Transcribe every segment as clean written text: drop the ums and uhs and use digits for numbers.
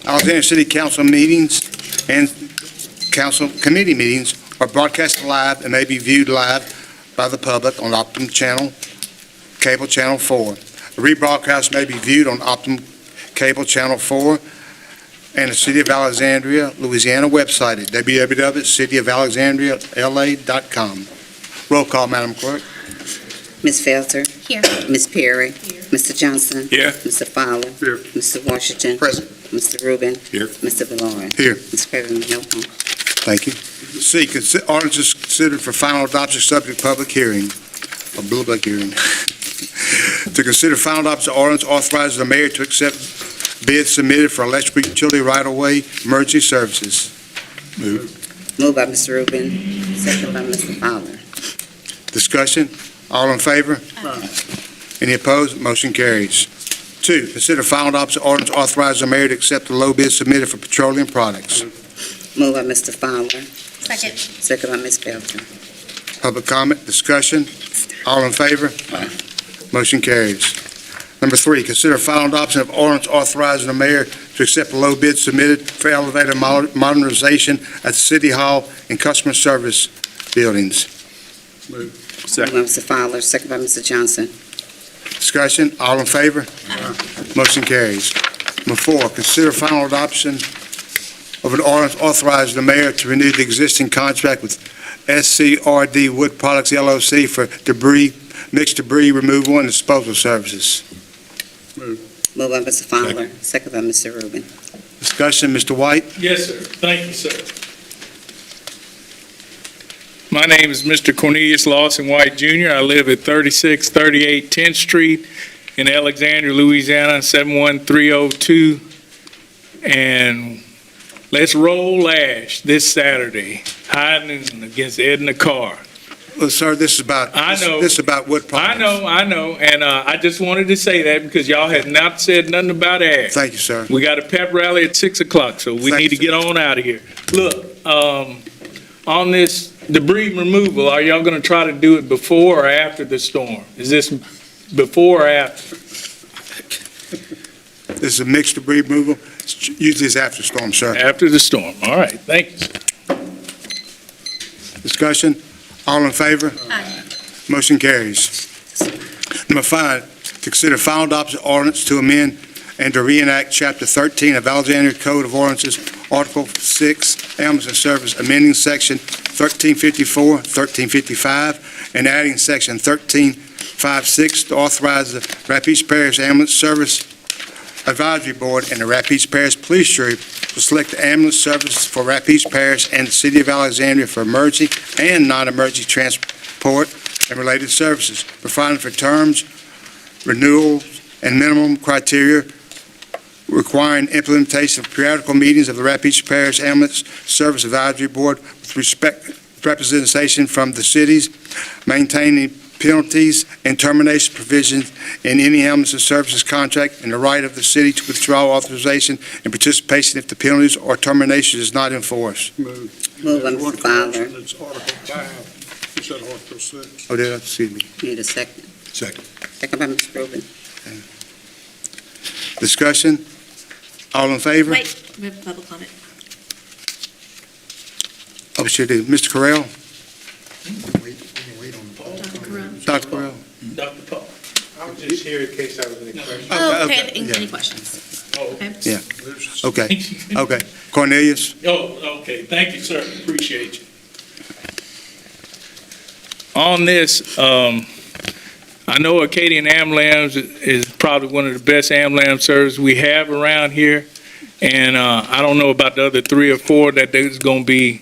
Alexandria City Council meetings and council committee meetings are broadcast live and may be viewed live by the public on Optimum Channel, Cable Channel 4. The rebroadcast may be viewed on Optimum Cable Channel 4 and the City of Alexandria, Louisiana website at www.cityofalexandriala.com. Roll call, Madam Clerk. Ms. Felter? Here. Ms. Perry? Mr. Johnson? Here. Mr. Fowler? Here. Mr. Washington? Present. Mr. Rubin? Here. Mr. Valori? Here. Mr. President, no vote. Thank you. C, ordinance is considered for final adoption subject to public hearing, or public hearing. To consider final adoption ordinance authorizes the mayor to accept bids submitted for electric utility right-of-way emergency services. Moved by Mr. Rubin, second by Mr. Fowler. Discussion, all in favor? Any opposed? Motion carries. 2, consider final adoption ordinance authorizing the mayor to accept the low bid submitted for petroleum products. Moved by Mr. Fowler, Second. second by Ms. Felter. Public comment, discussion, all in favor? Motion carries. Number 3, consider final adoption of ordinance authorizing the mayor to accept the low bid submitted for elevator modernization at City Hall and customer service buildings. Moved by Mr. Fowler, second by Mr. Johnson. Discussion, all in favor? Motion carries. Number 4, consider final adoption of an ordinance authorizing the mayor to renew the existing contract with SCRD Wood Products LLC for mixed debris removal and disposal services. Moved by Mr. Fowler, second by Mr. Rubin. Discussion, Mr. White? Yes, sir. Thank you, sir. My name is Mr. Cornelius Lawson White, Jr. I live at 3638 10th Street in Alexandria, Louisiana, 71302. And let's roll Ash this Saturday, hiding against Edna Carr. Well, sir, this is about, I know. this is about wood products. I know, and I just wanted to say that because y'all had not said nothing about Ash. Thank you, sir. We got a pep rally at 6 o'clock, so we Thank need to you, get on out of here. Look, on this debris removal, are y'all gonna try to do it before or after the storm? Is this before or after? This is a mixed debris removal. Usually it's after storm, sir. After the storm. All right, thank you. Discussion, all in favor? Aye. Motion carries. Number 5, to consider final adoption ordinance to amend and to reenact Chapter 13 of Alexandria Code of Ordinances, Article 6, Ambulance and Service, amending Section 1354, 1355, and adding Section 1356 to authorize the Rapides Parish Ambulance Service Advisory Board and the Rapides Parish Police Jury to select the ambulance services for Rapides Parish and the City of Alexandria for emergency and non-emergency transport and related services, providing for terms, renewals, and minimum criteria, requiring implementation of periodical meetings of the Rapides Parish Ambulance Service Advisory Board with representation from the cities, maintaining penalties and termination provisions in any ambulance and services contract, and the right of the city to withdraw authorization and participation if the penalties or termination is not enforced. Moved by Mr. Fowler. It's Article 5. You said Article 6. Oh, did I? Excuse me. Need a second. Second. Second by Mr. Rubin. Discussion? All in favor? Wait, we have public comment. Oh, we should do. Mr. Correll? Dr. Carell. Dr. Correll? Dr. Paul. I was just here in case I was any questions. Oh, okay, okay, yeah. any questions? Oh, Okay. Yeah. Okay, okay. Cornelius? Oh, okay, thank you, sir, appreciate you. On this, I know Acadian Ambulance is probably one of the best ambulance services we have around here, and I don't know about the other 3 or 4 that there's gonna be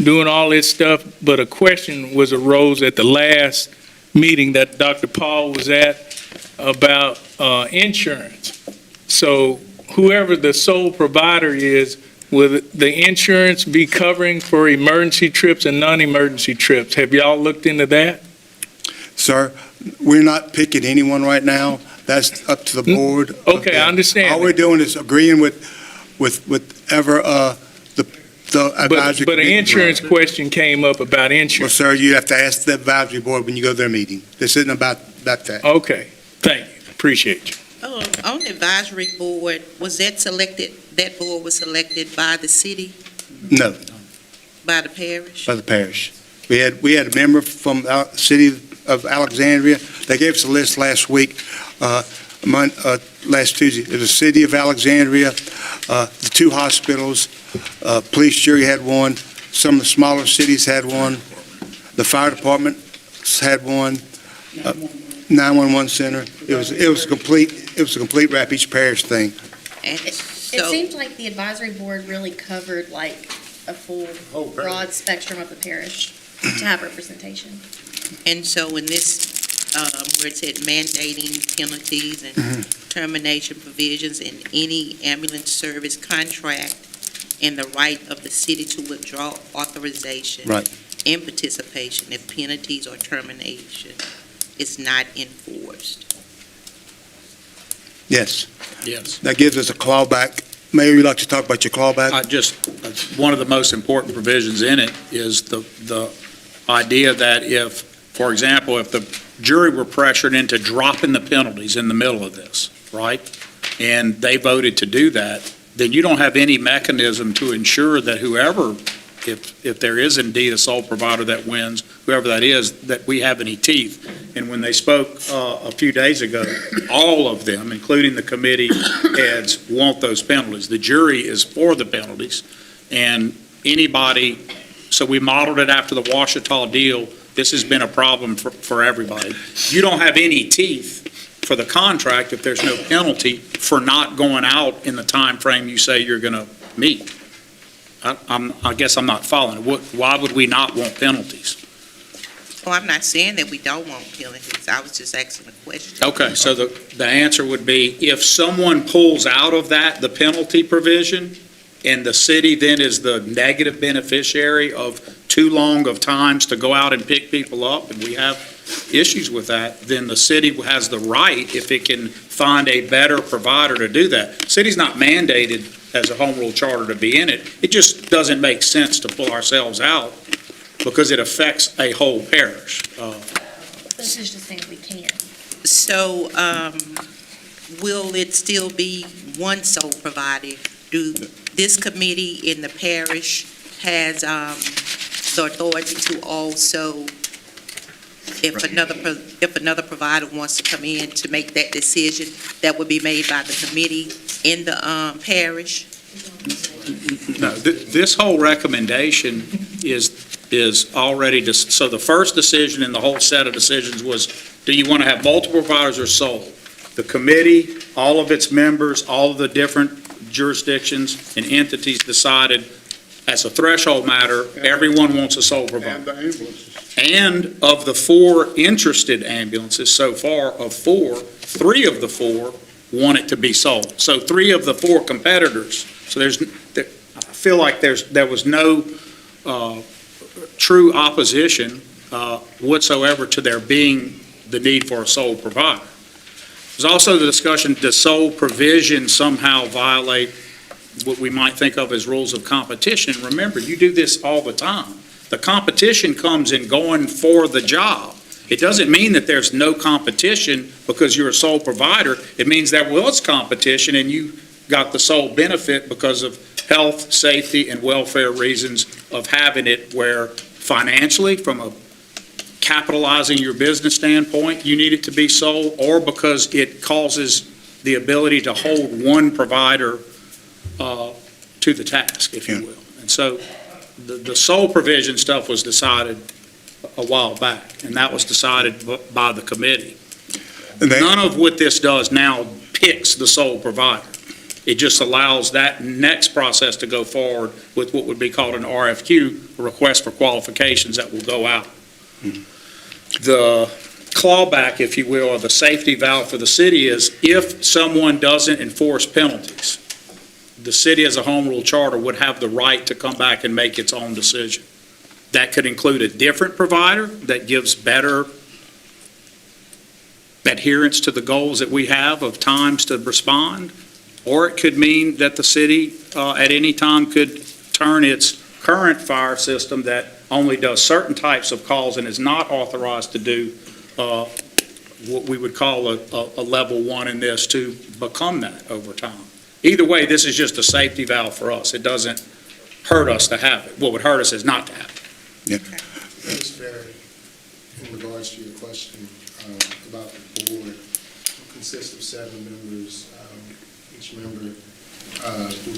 doing all this stuff, but a question arose at the last meeting that Dr. Paul was at about insurance. So whoever the sole provider is, will the insurance be covering for emergency trips and non-emergency trips? Have y'all looked into that? Sir, we're not picking anyone right now. That's up to the board. Okay, I understand. All we're doing is agreeing with whatever the advisory. But an committee- insurance question came up about Well, insurance. sir, you have to ask the advisory board when you go to their meeting. This isn't about that. Okay, thank you, appreciate you. On the advisory board, was that selected, that board was selected by the city, No, by the parish? by the parish. We had a member from the city of Alexandria. They gave us a list last week, last Tuesday. It was the city of Alexandria, the two hospitals, police jury had one, some of the smaller cities had one, the fire department had one, 911 center. It was a complete wrap each parish thing. And It so, seemed like the advisory board really covered like a full Oh, very. broad spectrum of the parish to have representation. and so in this, where it said mandating penalties and termination provisions in any ambulance service contract and the right of the city to withdraw authorization. Right. And participation if penalties or termination is not enforced. Yes, Yes. that gives us a clawback. Mayor, you'd like to talk about your clawback? One of the most important provisions in it is the idea that if, for example, if the jury were pressured into dropping the penalties in the middle of this, right? And they voted to do that, then you don't have any mechanism to ensure that whoever, if there is indeed a sole provider that wins, whoever that is, that we have any teeth. And when they spoke a few days ago, all of them, including the committee heads, want those penalties. The jury is for the penalties, and anybody, so we modeled it after the Ouachita deal. This has been a problem for everybody. You don't have any teeth for the contract if there's no penalty for not going out in the time frame you say you're going to meet. I guess I'm not following. Why would we not want penalties? Oh, I'm not saying that we don't want penalties, I was just asking a question. Okay, so the answer would be, if someone pulls out of that, the penalty provision, and the city then is the negative beneficiary of too long of times to go out and pick people up, and we have issues with that, then the city has the right, if it can find a better provider, to do that. City's not mandated as a home rule charter to be in it. It just doesn't make sense to pull ourselves out because it affects a whole parish. This is just saying we can. So, will it still be one sole provider? Do this committee in the parish has, the authority to also, if another provider wants to come in to make that decision, that would be made by the committee in the, parish? No, this whole recommendation is already, so the first decision in the whole set of decisions was, do you want to have multiple providers or sole? The committee, all of its members, all of the different jurisdictions and entities decided, as a threshold matter, everyone wants a sole provider. And the ambulances. And of the 4 interested ambulances so far, of 4, 3 of the 4 want it to be sold. So 3 of the 4 competitors. So I feel like there was no true opposition whatsoever to there being the need for a sole provider. There's also the discussion, does sole provision somehow violate what we might think of as rules of competition? Remember, you do this all the time. The competition comes in going for the job. It doesn't mean that there's no competition because you're a sole provider. It means there was competition and you got the sole benefit because of health, safety, and welfare reasons of having it, where financially, from a capitalizing your business standpoint, you need it to be sole, or because it causes the ability to hold one provider to the task, if you will. And so the sole provision stuff was decided a while back, and that was decided by the committee. None of what this does now picks the sole provider. It just allows that next process to go forward with what would be called an RFQ, a request for qualifications, that will go out. The clawback, if you will, or the safety valve for the city is, if someone doesn't enforce penalties, the city as a home rule charter would have the right to come back and make its own decision. That could include a different provider that gives better adherence to the goals that we have of times to respond, or it could mean that the city at any time could turn its current fire system that only does certain types of calls and is not authorized to do what we would call a level one in this to become that over time. Either way, this is just a safety valve for us. It doesn't hurt us to have it. What would hurt us is not to have it. Ms. Ferry, in regards to your question about the board, it consists of 7 members. Each member will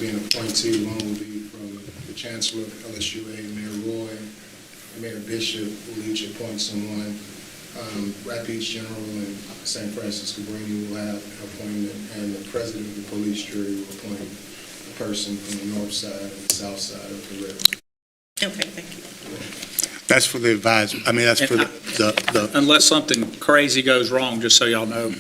be an appointee. One will be from the Chancellor of LSUA, Mayor Roy, and Mayor Bishop will each appoint someone. Rapides General and St. Francis Cabrini will have an appointment, and the president of the police jury will appoint a person from the north side and the south side of the river. Okay, thank you. That's for the advisor, I mean, that's for the Unless something crazy goes wrong, just so y'all know,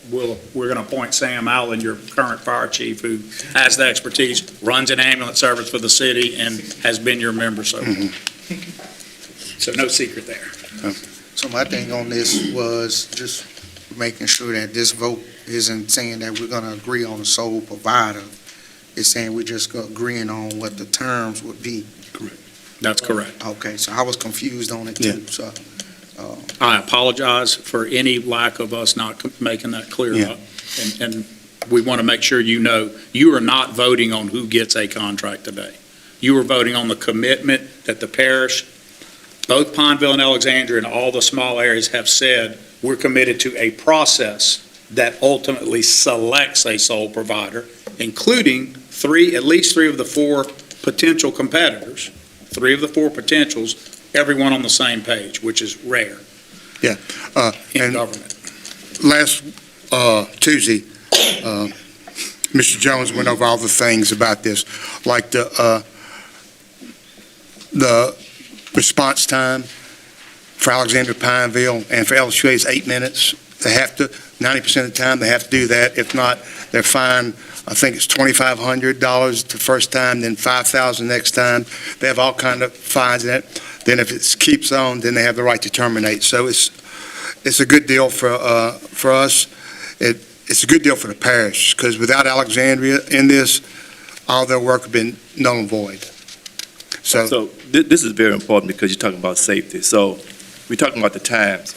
we're going to appoint Sam Allen, your current fire chief, who has the expertise, runs an ambulance service for the city, and has been your member, so no secret there. So my thing on this was just making sure that this vote isn't saying that we're gonna agree on the sole provider. It's saying we're just agreeing on what the terms would be. That's correct. Okay, so I was confused on it too, so. I apologize for any lack of us not making that clear. Yeah. And we want to make sure you know, you are not voting on who gets a contract today. You are voting on the commitment that the parish, both Pineville and Alexandria and all the small areas have said, we're committed to a process that ultimately selects a sole provider, including at least three of the 4 potential competitors, 3 of the 4 potentials, everyone on the same page, which is rare in and government. last Tuesday, Mr. Jones went over all the things about this, like the response time for Alexandria Pineville and for LSUA is 8 minutes. They have to, 90% of the time, they have to do that. If not, they're fined, I think it's $2,500 the first time, then $5,000 next time. They have all kind of fines in it. Then if it keeps on, then they have the right to terminate. So it's a good deal for us. It's a good deal for the parish, because without Alexandria in this, all their work have been null and void. So This is very important because you're talking about safety. So we're talking about the times.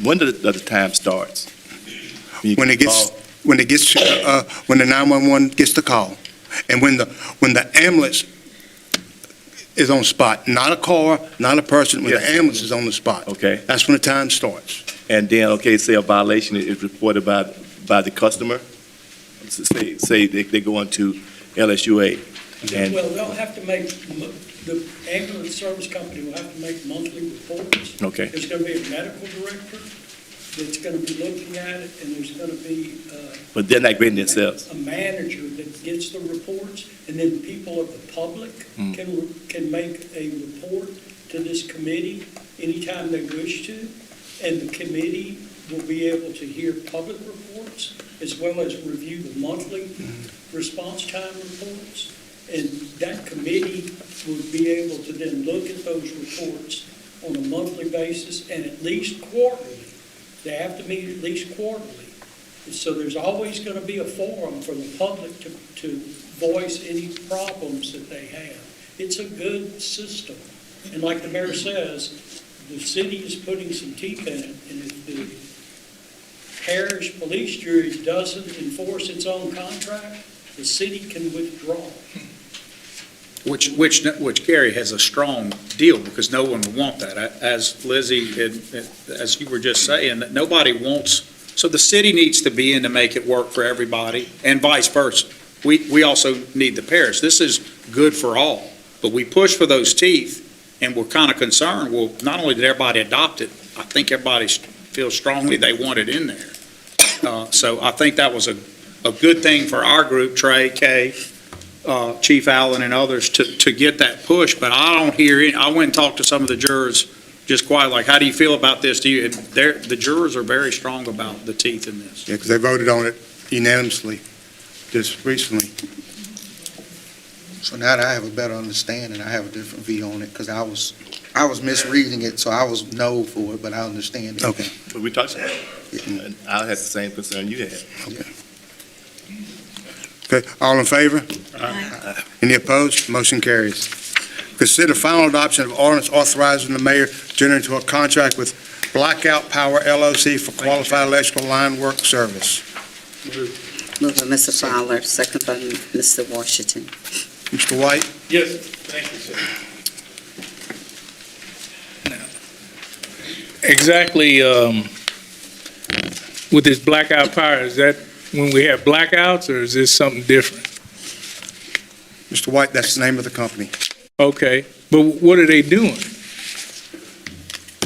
When does the time starts? when the 911 gets the call, and when the ambulance is on spot, not a car, not a person, when the ambulance is on the spot. Okay. That's when the time starts. And then, okay, say a violation is reported by the customer. Say they go into LSUA. And Well, they'll have to make, the ambulance service company will have to make monthly reports. okay, There's going to be a medical director that's going to be looking at it, and there's going to be but they're not grading themselves. a manager that gets the reports, and then people of the public can make a report to this committee anytime they wish to, and the committee will be able to hear public reports as well as review the monthly response time reports. And that committee would be able to then look at those reports on a monthly basis and at least quarterly. They have to meet at least quarterly. So there's always going to be a forum for the public to voice any problems that they have. It's a good system. And like the mayor says, the city is putting some teeth in it. And if the parish police jury doesn't enforce its own contract, the city can withdraw. Which Gary has a strong deal, because no one would want that. As Lizzie, as you were just saying, that nobody wants, so the city needs to be in to make it work for everybody, and vice versa. We also need the parish. This is good for all, but we push for those teeth, and we're kind of concerned, well, not only did everybody adopt it, I think everybody feels strongly they want it in there. So I think that was a good thing for our group, Trey, Kay, Chief Allen and others to get that push, but I don't hear any. I went and talked to some of the jurors just quiet, like, how do you feel about this? The jurors are very strong about the teeth in this. Yeah, because they voted on it unanimously just recently. So now that I have a better understanding, I have a different view on it, because I was misreading it, so I was no for it, but I understand it. Okay. But we talked about it. And I had the same concern you had. Okay, all in favor? Any opposed? Motion carries. Consider final adoption of ordinance authorizing the mayor to enter into a contract with Blackout Power LLC for qualified electrical line work service. Moved by Mr. Fowler, second by Mr. Washington. Mr. White? Yes, sir. Thank you, sir. Now, exactly, with this blackout power, is that when we have blackouts, or is this something different? Mr. White, that's the name of the company. Okay, but what are they doing?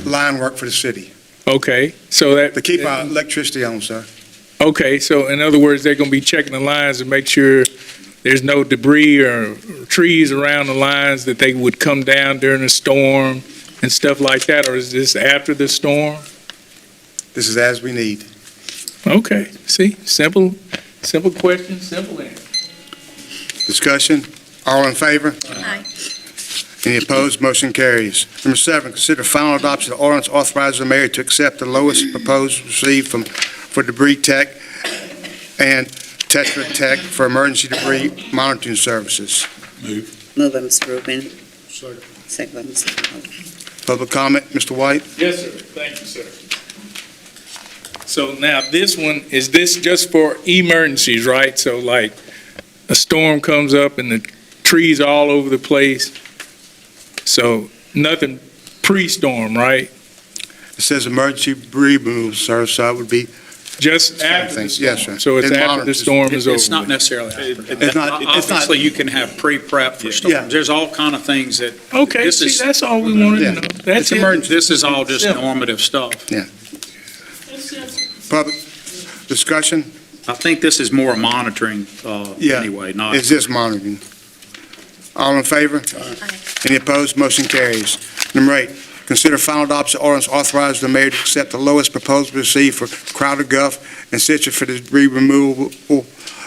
Line work for the city. Okay, so that. To keep our electricity on, sir. Okay, so in other words, they're gonna be checking the lines to make sure there's no debris or trees around the lines that they would come down during a storm and stuff like that, or is this after the storm? This is as we need. Okay, see, simple question, simple answer. Discussion? All in favor? Aye. Any opposed? Motion carries. Number 7, consider final adoption of ordinance authorizing the mayor to accept the lowest proposed received for debris tech and Tetra Tech for emergency debris monitoring services. Moved by Mr. Rubin, Second. second by Mr. Fowler. Public comment, Mr. White? Yes, sir, thank you, sir. So now this one, is this just for emergencies, right? So like a storm comes up and the trees are all over the place. So nothing pre-storm, right? It says emergency debris removal service, so it would be, Just after the thing. storm? Yes, sir. So it's And after the monitors. storm is over It's not with? necessarily after. It's not- it's not- Obviously, you can have pre-prep for Yeah. storms. There's all kind of things that. Okay, This see, is- that's all we wanted Yeah. to know. That's It's it. emergency. This is all just Simple. normative stuff. Public discussion? I think this is more monitoring, Yeah. anyway, not. It's just monitoring. All in favor? Any opposed? Motion carries. Number 8, consider final adoption ordinance authorizing the mayor to accept the lowest proposal received for Crowder Gulf and Citrus for debris removal,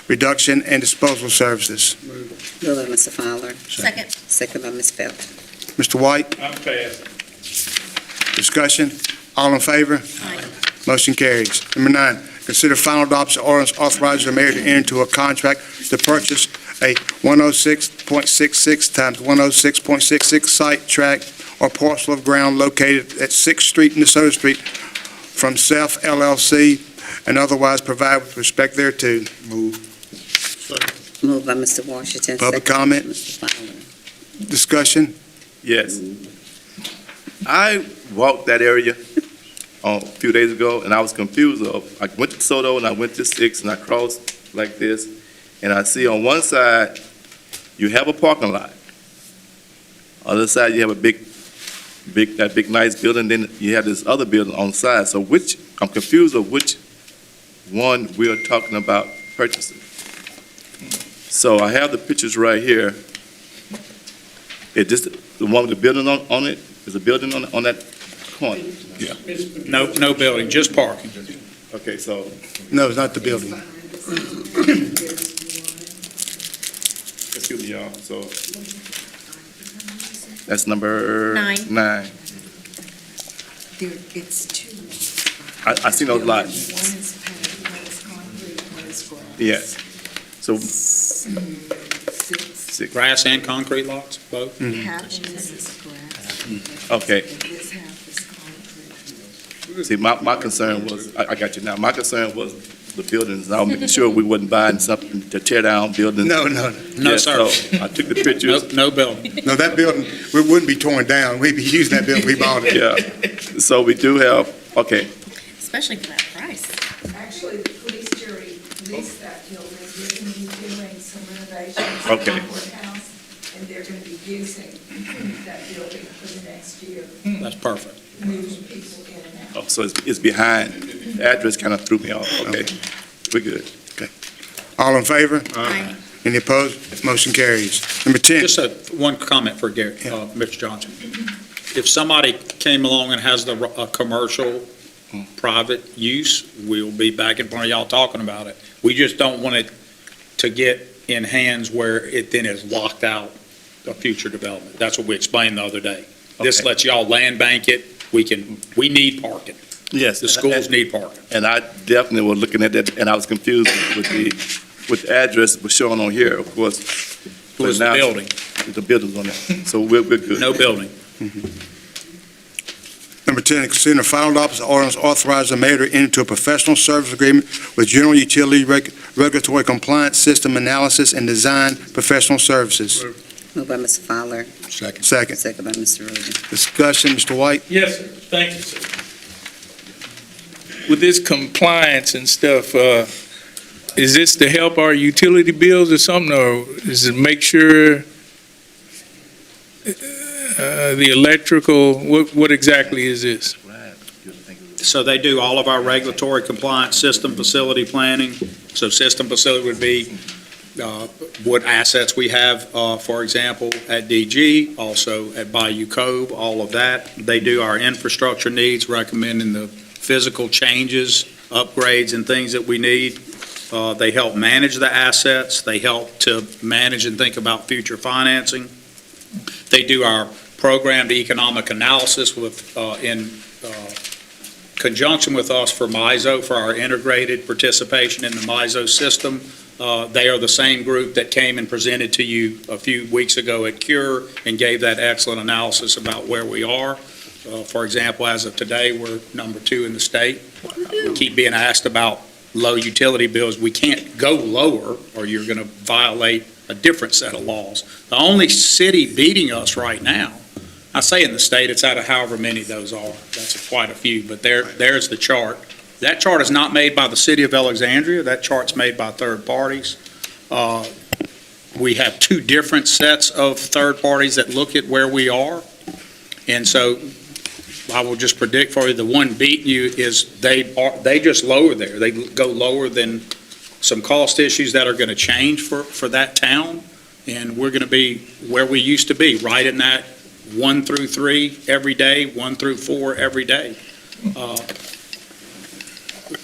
reduction, and disposal services. Moved by Mr. Fowler, Second. second by Ms. Phelps. Mr. White, I'm passing. discussion? All in favor? Aye. Motion carries. Number 9, consider final adoption ordinance authorizing the mayor to enter into a contract to purchase a 106.66 times 106.66 site tract or parcel of ground located at 6th Street and DeSoto Street from Self LLC and otherwise provide with respect thereto. Moved by Mr. Washington. Public second by comment? Mr. Fowler. Discussion? Yes. I walked that area a few days ago, and I was confused. I went to Soto, and I went to 6, and I crossed like this, and I see on one side, you have a parking lot. Other side, you have a big nice building, then you have this other building on the side. So I'm confused of which one we are talking about purchasing. So I have the pictures right here. It just, the one with the building on it, is a building on that corner. No building, just parking. Okay, so, No, it's not the building. excuse me, y'all, so, that's number 9. 9. It's two. I seen those lots, One is paved, one is concrete, one is grass. yes. So, 6. 6, Grass and concrete lots, both? Half of this is grass. okay. And this half is concrete. See, my concern was, I got you now, my concern was the buildings. I was making sure we wasn't buying something to tear down buildings. No. No, Yes, sir. so I took the pictures. No building. No, that building, we wouldn't be torn down. We'd be using that building we bought it. Yeah, so we do have, okay, Especially for that price. Actually, the police jury leased that building, they're going to be doing some renovations Okay. in the courthouse, and they're going to be using that building for the next year, That's perfect. moving people in and out. oh, so it's behind, the address kind of threw me off, okay, we're good. All in favor? Aye. Any opposed? Motion carries. Number 10, Just one comment for Gary, Yeah. Mr. Johnson. If somebody came along and has a commercial, private use, we'll be back in front of y'all talking about it. We just don't want it to get in hands where it then is locked out of future development. That's what we explained the other day. This Okay. lets y'all land bank it. We need parking. Yes. The schools need parking. And I definitely was looking at that, and I was confused with the address was showing on here, of course. It was the But now building, The building's on it, so we're good. no building. number Number 10, consider the final adoption of ordinance authorizing the mayor to enter into a professional service agreement with General Utility Regulatory Compliance System Analysis and Design Professional Services. Moved by Mr. Fowler, Second. second by Mr. Rubin. Discussion, Mr. White? Yes, sir. Thank you, sir. With this compliance and stuff, is this to help our utility bills or something, or is it make sure the electrical, what exactly is this? So they do all of our regulatory compliance, system facility planning. So system facility would be what assets we have, for example, at DG, also at Bayou Cove, all of that. They do our infrastructure needs, recommending the physical changes, upgrades, and things that we need. They help manage the assets. They help to manage and think about future financing. They do our programmed economic analysis with, in conjunction with us for MISO, for our integrated participation in the MISO system. They are the same group that came and presented to you a few weeks ago at CURE and gave that excellent analysis about where we are. For example, as of today, we're number 2 in the state. We keep being asked about low utility bills. We can't go lower, or you're going to violate a different set of laws. The only city beating us right now, I say in the state, it's out of however many those are. That's quite a few, but there's the chart. That chart is not made by the city of Alexandria. That chart's made by third parties. We have 2 different sets of third parties that look at where we are. And so I will just predict for you, the one beating you is they just lower there. They go lower than some cost issues that are going to change for that town. And we're going to be where we used to be, right in that 1 through 3 every day, 1 through 4 every day.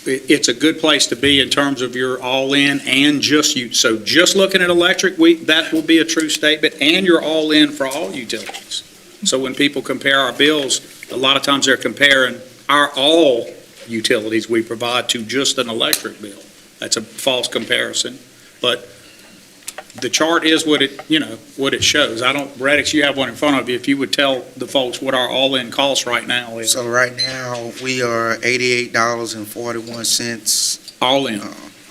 It's a good place to be in terms of your all-in and just you. So just looking at electric, that will be a true statement, and you're all-in for all utilities. So when people compare our bills, a lot of times they're comparing our all utilities we provide to just an electric bill. That's a false comparison. But the chart is what it shows. Reddix, you have one in front of you. If you would tell the folks what our all-in cost right now is. So right now, we are $88.41 All in.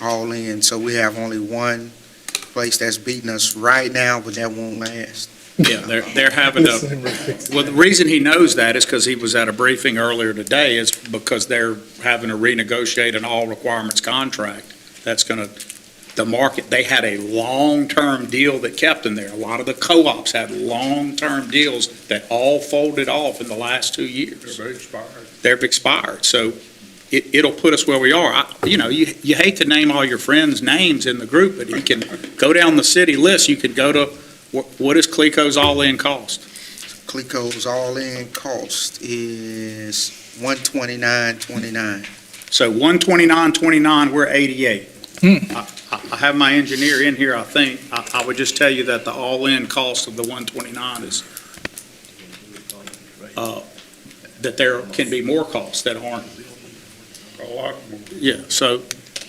all in. So we have only one place that's beating us right now, but that won't last. Yeah, they're having well, the reason he knows that is because he was at a briefing earlier today, is because they're having to renegotiate an all requirements contract. That's going to, the market, they had a long-term deal that kept them there. A lot of the co-ops had long-term deals that all folded off in the last 2 years. They've expired. So it'll put us where we are. You hate to name all your friends' names in the group, but you can go down the city list. You could go to, what is CLECO's all-in cost? CLECO's all-in cost is $129.29. So $129.29, we're 88. I have my engineer in here, I think. I would just tell you that the all-in cost of the 129 is, that there can be more costs that aren't. Yeah, so,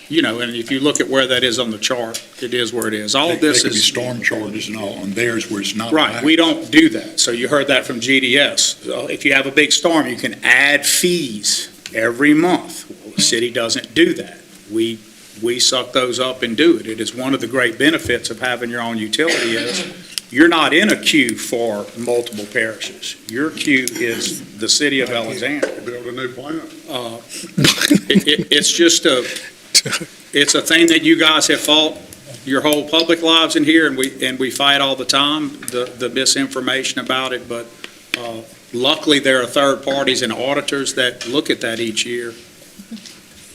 and if you look at where that is on the chart, it is where it is. All of this There could be is. storm charges and all, and theirs where it's not. Right, we don't do that. So you heard that from GDS. So if you have a big storm, you can add fees every month. Well, the city doesn't do that. We suck those up and do it. It is one of the great benefits of having your own utility is you're not in a queue for multiple parishes. Your queue is the city of Alexandria. Build a new plant. It's just it's a thing that you guys have fought your whole public lives in here, and we fight all the time, the misinformation about it, but luckily there are third parties and auditors that look at that each year.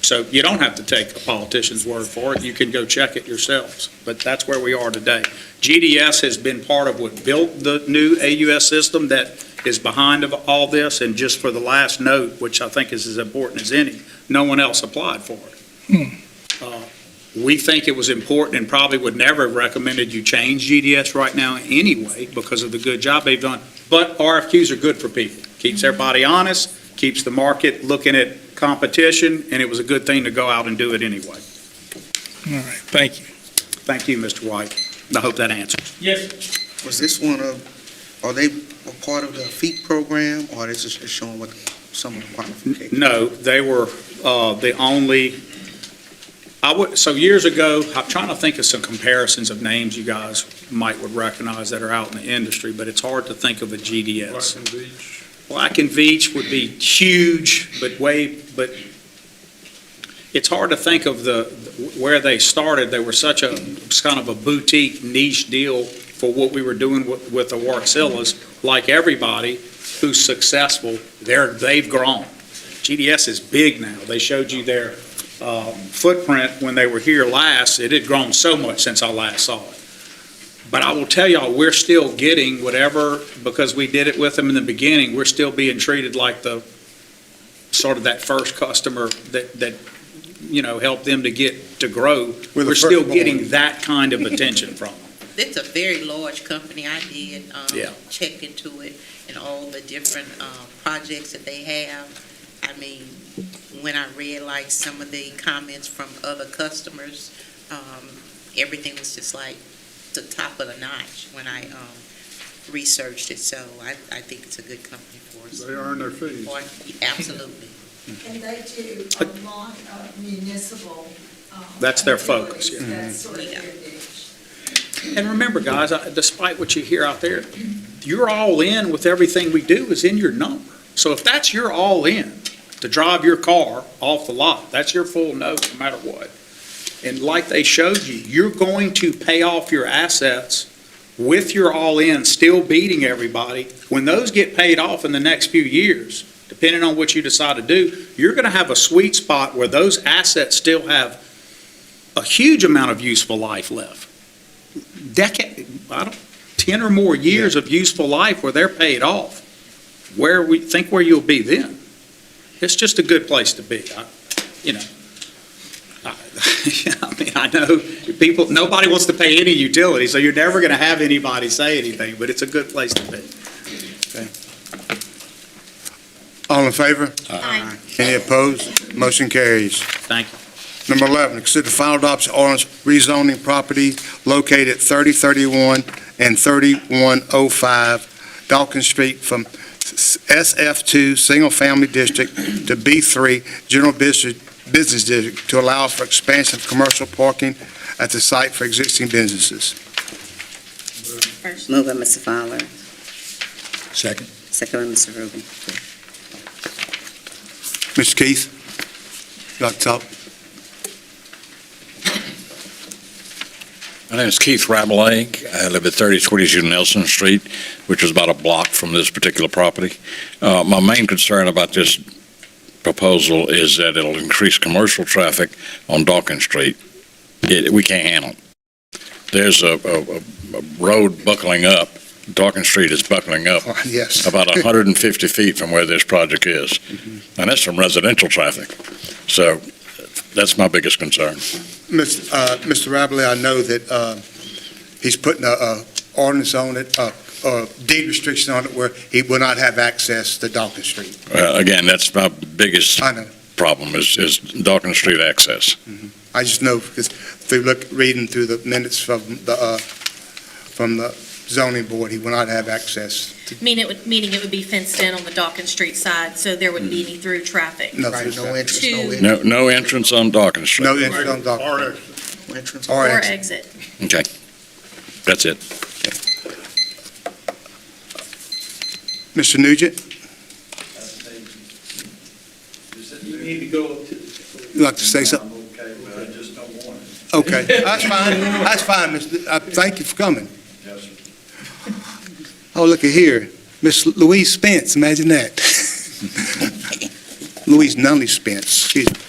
So you don't have to take a politician's word for it. You can go check it yourselves. But that's where we are today. GDS has been part of what built the new AUS system that is behind of all this. And just for the last note, which I think is as important as any, no one else applied for it. We think it was important and probably would never have recommended you change GDS right now anyway because of the good job they've done. But RFQs are good for people. Keeps everybody honest, keeps the market looking at competition, and it was a good thing to go out and do it anyway. All right, thank you. Thank you, Mr. White. I hope that answers. Yes. Was this are they a part of the FEEP program, or this is just showing what some of the qualifications? No, they were the only, so years ago, I'm trying to think of some comparisons of names you guys would recognize that are out in the industry, but it's hard to think of a GDS. Black and Veatch would be huge, but it's hard to think of where they started. They were such a, kind of a boutique niche deal for what we were doing with the Wartsillas. Like everybody who's successful, they've grown. GDS is big now. They showed you their footprint when they were here last. It had grown so much since I last saw it. But I will tell y'all, we're still getting whatever, because we did it with them in the beginning, we're still being treated like the, sort of that first customer that helped them to grow. We're the We're still first getting one. that kind of attention from them. It's a very large company. I did Yeah. check into it and all the different projects that they have. I mean, when I read like some of the comments from other customers, everything was just like the top of the notch when I researched it. So I think it's a good company for us. They earn their fees. Absolutely. And they do a lot of municipal. That's their focus, yeah. That's sort of Yeah. their niche. And remember, guys, despite what you hear out there, your all-in with everything we do is in your number. So if that's your all-in, to drive your car off the lot, that's your full note no matter what. And like they showed you, you're going to pay off your assets with your all-in, still beating everybody. When those get paid off in the next few years, depending on what you decide to do, you're going to have a sweet spot where those assets still have a huge amount of useful life left. 10 or more years of useful life where they're paid off. Where you'll be then. It's just a good place to be. I know nobody wants to pay any utility, so you're never going to have anybody say anything, but it's a good place to be. All in favor? Aye. Any opposed? Motion carries. Thank you. Number 11, consider final adoption ordinance rezoning property located at 3031 and 3105 Dawkins Street from SF2 Single Family District to B3 General Business District to allow for expansion of commercial parking at the site for existing businesses. First. Moved by Mr. Fowler, Second. second by Mr. Rubin. Mr. Keith, you like to talk? My name is Keith Rabelais. I live at 3022 Nelson Street, which is about a block from this particular property. My main concern about this proposal is that it'll increase commercial traffic on Dawkins Street. We can't handle it. There's a road buckling up. Dawkins Street is buckling up Yes. about 150 feet from where this project is. And that's from residential traffic. So that's my biggest concern. Mr. Rabelais, I know that he's putting a ordinance on it, or deed restriction on it where he will not have access to Dawkins Street. Again, that's my biggest I know. problem is Dawkins Street access. I just know because if you look, reading through the minutes from the zoning board, he will not have access. Meaning it would be fenced in on the Dawkins Street side, so there wouldn't be any through traffic. No, Right, no entrance, no Two. exit. No entrance on Dawkins Street. no entrance on Dawkins. Or No entrance. Or Or exit. exit. Okay. That's it. Mr. Nugent, You need to go to. you like to say something? Okay, but I just don't want it. Okay, that's fine. That's fine, Mr. Thank you for coming. Yes, sir. Oh, look at here. Miss Louise Spence, imagine that. Louise Nunley Spence, excuse me.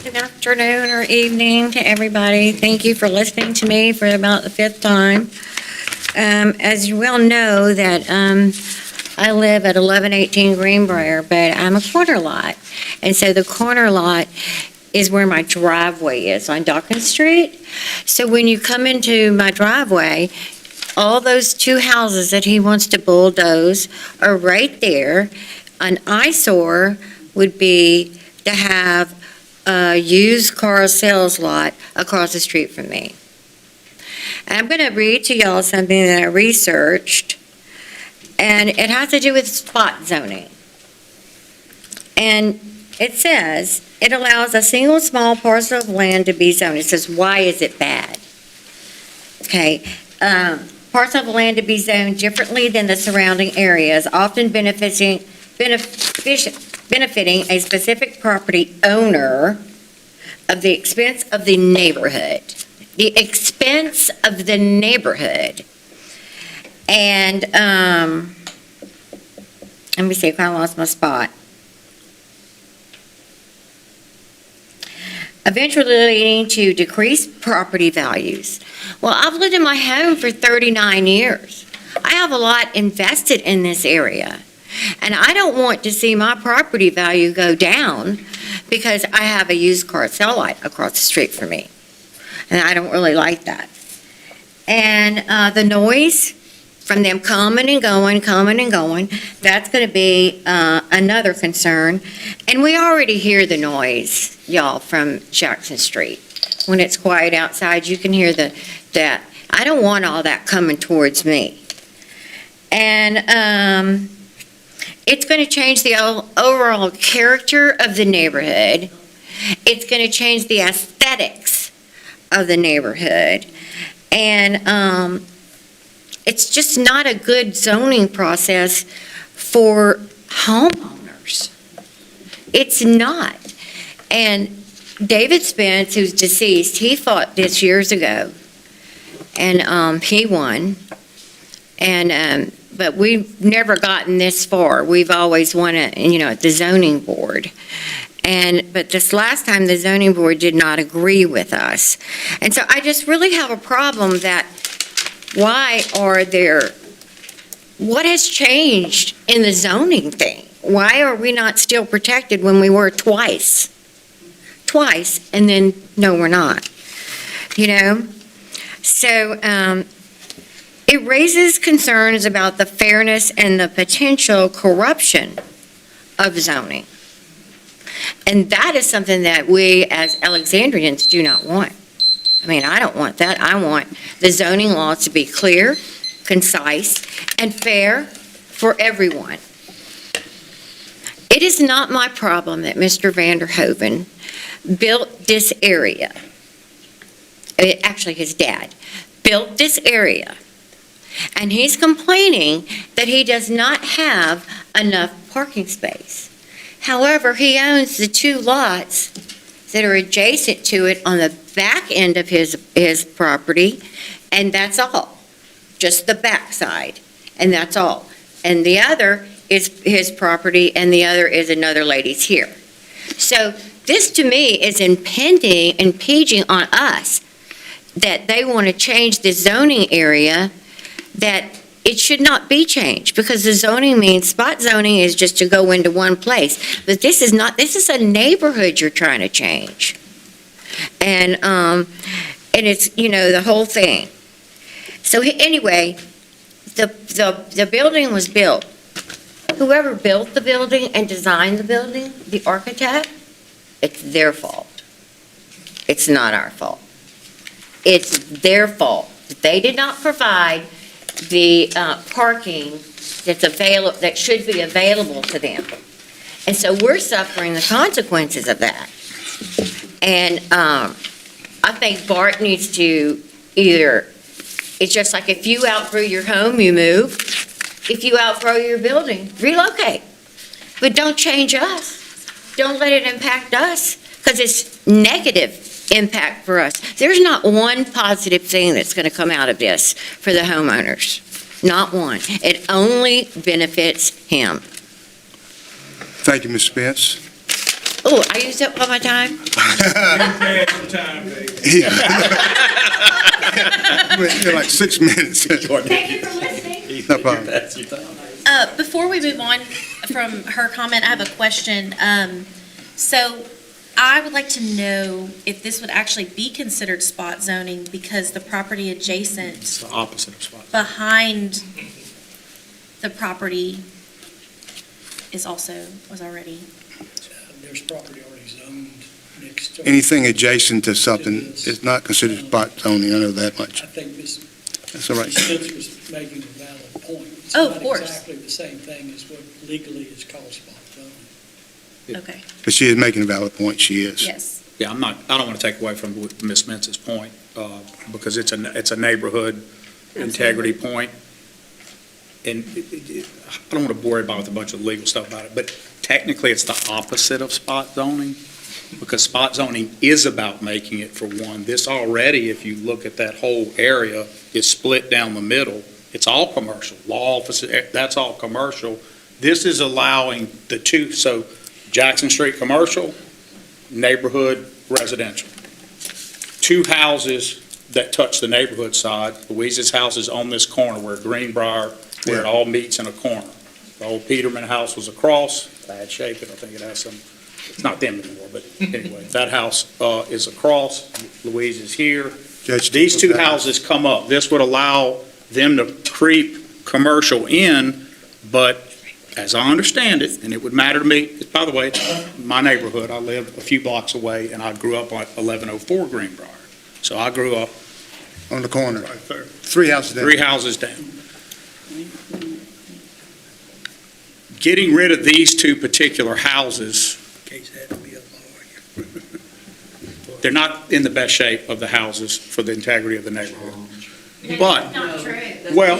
Good afternoon or evening to everybody. Thank you for listening to me for about the fifth time. As you well know that I live at 1118 Greenbrier, but I'm a corner lot. And so the corner lot is where my driveway is on Dawkins Street. So when you come into my driveway, all those two houses that he wants to bulldoze are right there. An eyesore would be to have a used car sales lot across the street from me. And I'm going to read to y'all something that I researched, and it has to do with spot zoning. And it says, it allows a single small parcel of land to be zoned. It says, why is it bad? Okay, parcel of land to be zoned differently than the surrounding areas, often benefiting a specific property owner at the expense of the neighborhood. The expense of the neighborhood. And, let me see, I kind of lost my spot. Eventually leading to decreased property values. Well, I've lived in my home for 39 years. I have a lot invested in this area. And I don't want to see my property value go down because I have a used car sale lot across the street from me. And I don't really like that. And the noise from them coming and going, that's going to be another concern. And we already hear the noise, y'all, from Jackson Street. When it's quiet outside, you can hear that. I don't want all that coming towards me. And it's going to change the overall character of the neighborhood. It's going to change the aesthetics of the neighborhood. And it's just not a good zoning process for homeowners. It's not. And David Spence, who's deceased, he fought this years ago, and he won. And but we've never gotten this far. We've always won it, at the zoning board. But this last time, the zoning board did not agree with us. And so I just really have a problem that what has changed in the zoning thing? Why are we not still protected when we were twice? Twice, and then, no, we're not. So, it raises concerns about the fairness and the potential corruption of zoning. And that is something that we as Alexandrians do not want. I don't want that. I want the zoning laws to be clear, concise, and fair for everyone. It is not my problem that Mr. Vanderhoven built this area. Actually, his dad built this area. And he's complaining that he does not have enough parking space. However, he owns the two lots that are adjacent to it on the back end of his property, and that's all. Just the back side, and that's all. And the other is his property, and the other is another lady's here. So this, to me, is impinging on us, that they want to change the zoning area, that it should not be changed, because the zoning means, spot zoning is just to go into one place. But this is not, this is a neighborhood you're trying to change. And it's, the whole thing. So anyway, the building was built. Whoever built the building and designed the building, the architect, it's their fault. It's not our fault. It's their fault. They did not provide the parking that should be available to them. And so we're suffering the consequences of that. And I think Bart needs to it's just like if you outgrow your home, you move. If you outgrow your building, relocate. But don't change us. Don't let it impact us, because it's negative impact for us. There's not one positive thing that's going to come out of this for the homeowners. Not one. It only benefits him. Thank you, Ms. Spence. Oh, I used up all my time? We're like 6 minutes. Thank you for listening. No problem. Before we move on from her comment, I have a question. So I would like to know if this would actually be considered spot zoning, because the property adjacent It's the opposite of spot. behind the property was already. There's property already zoned next door. Anything adjacent to something is not considered spot zoning, I know that much. I think Ms. That's all right. Spence was making a valid point. Oh, of course. It's not exactly the same thing as what legally is called spot zoning. Okay, But she is making a valid point, she is. yes. Yeah, I don't want to take away from Ms. Mentz's point, because it's a neighborhood integrity point. And I don't want to bore everybody with a bunch of legal stuff about it, but technically it's the opposite of spot zoning, because spot zoning is about making it, for one. This already, if you look at that whole area, is split down the middle. It's all commercial, law offices, that's all commercial. This is allowing the two, so Jackson Street commercial, neighborhood residential. Two houses that touch the neighborhood side. Louise's house is on this corner where Greenbrier, where it all meets in a corner. The old Peterman house was across, bad shape, and I think it has some, it's not them anymore, but anyway, that house is across, Louise is here. Judge, These two houses come up. This would allow them to creep commercial in, but as I understand it, and it would matter to me, by the way, it's my neighborhood, I live a few blocks away, and I grew up on 1104 Greenbrier. So I grew up On the corner, 3 houses down. 3 houses down. Getting rid of these two particular houses, they're not in the best shape of the houses for the integrity of the neighborhood. But, well,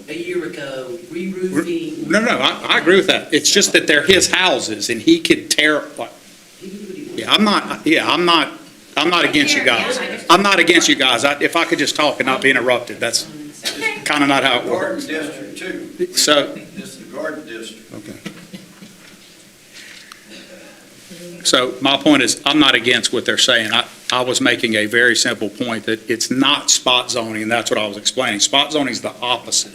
A year ago, re-roofing. no, I agree with that. It's just that they're his houses, and he could tear, like, I'm not against you guys. I'm not against you guys. If I could just talk and not be interrupted, that's kind of not how it Garden works. district too. So, It's the garden district. Okay. So my point is, I'm not against what they're saying. I was making a very simple point that it's not spot zoning, and that's what I was explaining. Spot zoning is the opposite.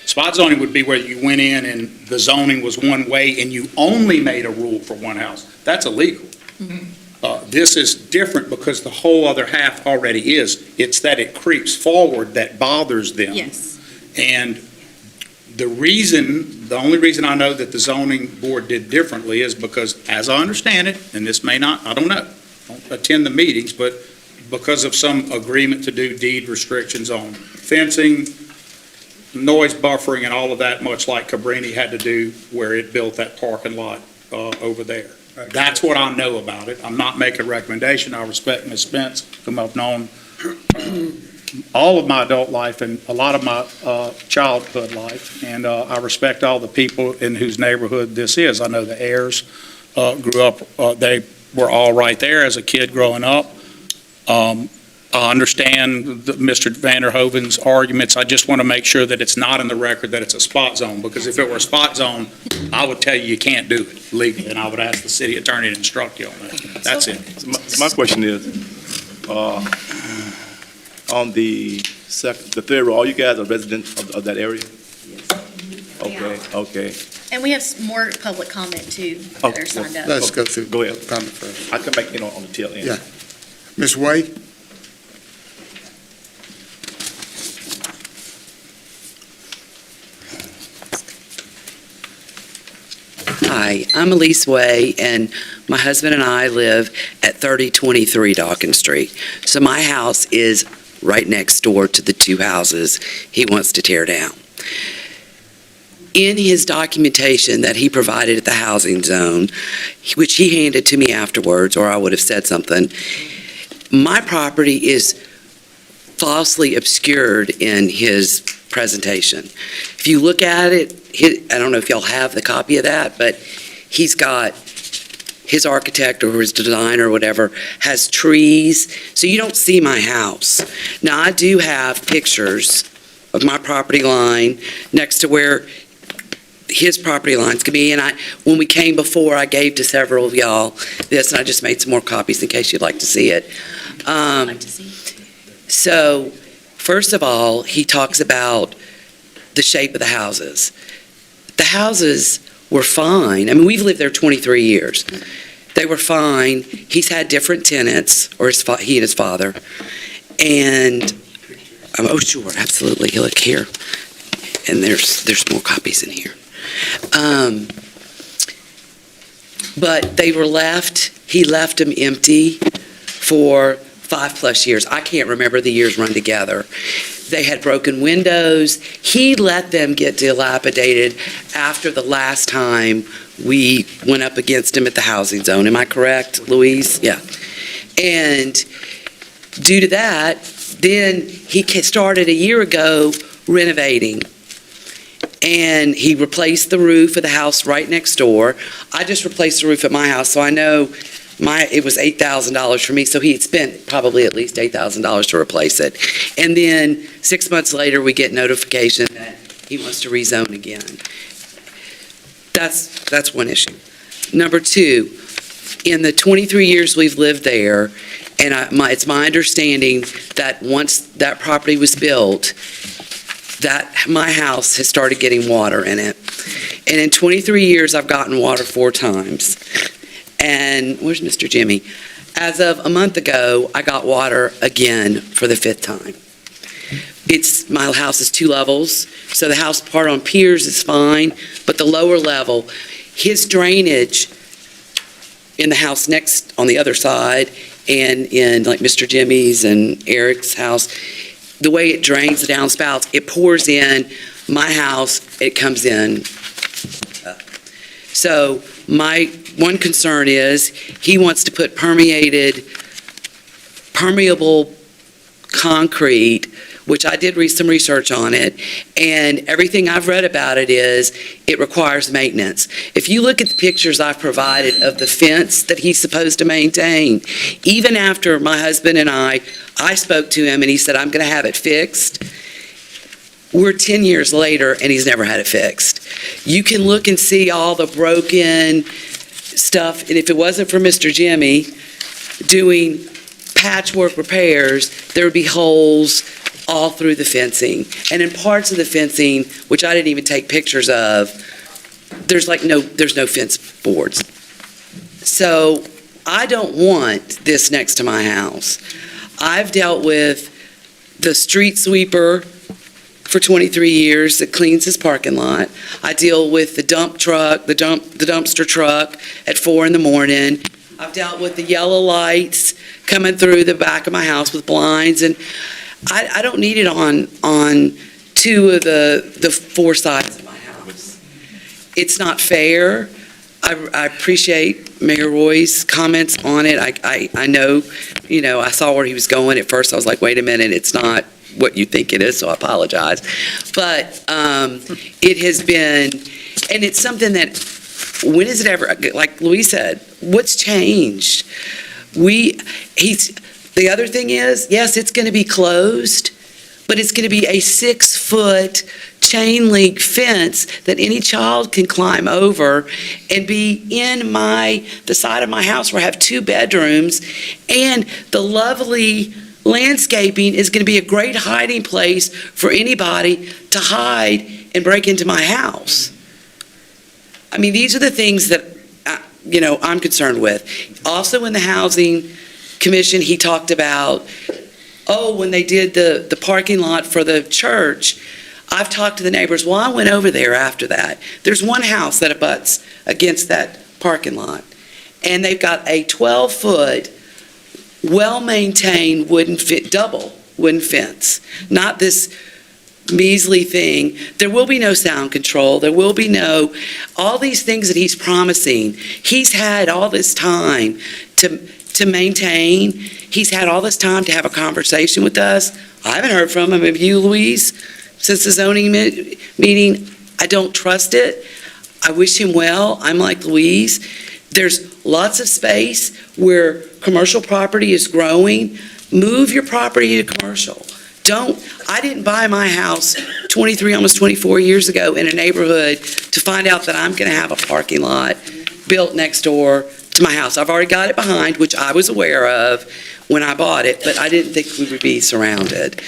Spot zoning would be where you went in and the zoning was one way and you only made a rule for one house. That's illegal. This is different because the whole other half already is. It's that it creeps forward that bothers them. Yes. And the only reason I know that the zoning board did differently is because, as I understand it, and this may not, I don't know, I don't attend the meetings, but because of some agreement to do deed restrictions on fencing, noise buffering and all of that, much like Cabrini had to do where it built that parking lot over there. That's what I know about it. I'm not making a recommendation. I respect Ms. Spence, whom I've known all of my adult life and a lot of my childhood life, and I respect all the people in whose neighborhood this is. I know the heirs grew up, they were all right there as a kid growing up. I understand Mr. Vanderhoven's arguments. I just want to make sure that it's not in the record that it's a spot zone, because if it were a spot zone, I would tell you can't do it legally, and I would ask the city attorney to instruct you on that. That's it. So my question is, on the third row, all you guys are residents of that area? Okay, okay. And we have more public comment too that are signed up. Let's go through. Go ahead. Comment first. I come back in on the tail end. Yeah. Ms. Wade? Hi, I'm Elise Way, and my husband and I live at 3023 Dawkins Street. So my house is right next door to the two houses he wants to tear down. In his documentation that he provided at the housing zone, which he handed to me afterwards, or I would have said something, my property is falsely obscured in his presentation. If you look at it, I don't know if y'all have the copy of that, but he's got, his architect or his designer or whatever has trees, so you don't see my house. Now, I do have pictures of my property line next to where his property lines could be, and when we came before, I gave to several of y'all this, and I just made some more copies in case you'd like to see it. I'd like to see it too. So, first of all, he talks about the shape of the houses. The houses were fine. I mean, we've lived there 23 years. They were fine. He's had different tenants, or he and his father. And, oh, sure, absolutely. Look here. And there's more copies in here. but they were he left them empty for 5+ years. I can't remember the years run together. They had broken windows. He let them get dilapidated after the last time we went up against him at the housing zone. Am I correct, Louise? Yeah. And due to that, then he started a year ago renovating. And he replaced the roof of the house right next door. I just replaced the roof at my house, so I know it was $8,000 for me, so he had spent probably at least $8,000 to replace it. And then 6 months later, we get notification that he wants to rezone again. That's one issue. Number two, in the 23 years we've lived there, and it's my understanding that once that property was built, that my house has started getting water in it. And in 23 years, I've gotten water 4 times. And where's Mr. Jimmy? As of a month ago, I got water again for the 5th time. My house is 2 levels, so the house part on piers is fine, but the lower level, his drainage in the house next on the other side and in like Mr. Jimmy's and Eric's house, the way it drains the downspouts, it pours in my house, it comes in. So my one concern is he wants to put permeable concrete, which I did read some research on it, and everything I've read about it is it requires maintenance. If you look at the pictures I've provided of the fence that he's supposed to maintain, even after my husband and I spoke to him and he said, I'm going to have it fixed, we're 10 years later and he's never had it fixed. You can look and see all the broken stuff, and if it wasn't for Mr. Jimmy doing patchwork repairs, there would be holes all through the fencing. And in parts of the fencing, which I didn't even take pictures of, there's no fence boards. So I don't want this next to my house. I've dealt with the street sweeper for 23 years that cleans his parking lot. I deal with the dump truck, the dumpster truck at 4 in the morning. I've dealt with the yellow lights coming through the back of my house with blinds, and I don't need it on 2 of the 4 sides of my house. It's not fair. I appreciate Mayor Roy's comments on it. I know, I saw where he was going. At first, I was like, wait a minute, it's not what you think it is, so I apologize. But it has been, and it's something that, when is it ever, like Louise said, what's changed? The other thing is, yes, it's going to be closed, but it's going to be a 6-foot chain link fence that any child can climb over and be in the side of my house where I have 2 bedrooms, and the lovely landscaping is going to be a great hiding place for anybody to hide and break into my house. I mean, these are the things that, I'm concerned with. Also in the Housing Commission, he talked about, when they did the parking lot for the church, I've talked to the neighbors. Well, I went over there after that. There's one house that abuts against that parking lot, and they've got a 12-foot, well-maintained double wooden fence, not this measly thing. There will be no sound control. There will be all these things that he's promising. He's had all this time to maintain. He's had all this time to have a conversation with us. I haven't heard from him. Have you, Louise, since the zoning meeting? I don't trust it. I wish him well. I'm like Louise. There's lots of space where commercial property is growing. Move your property to commercial. I didn't buy my house 23, almost 24 years ago in a neighborhood to find out that I'm going to have a parking lot built next door to my house. I've already got it behind, which I was aware of when I bought it, but I didn't think we would be surrounded.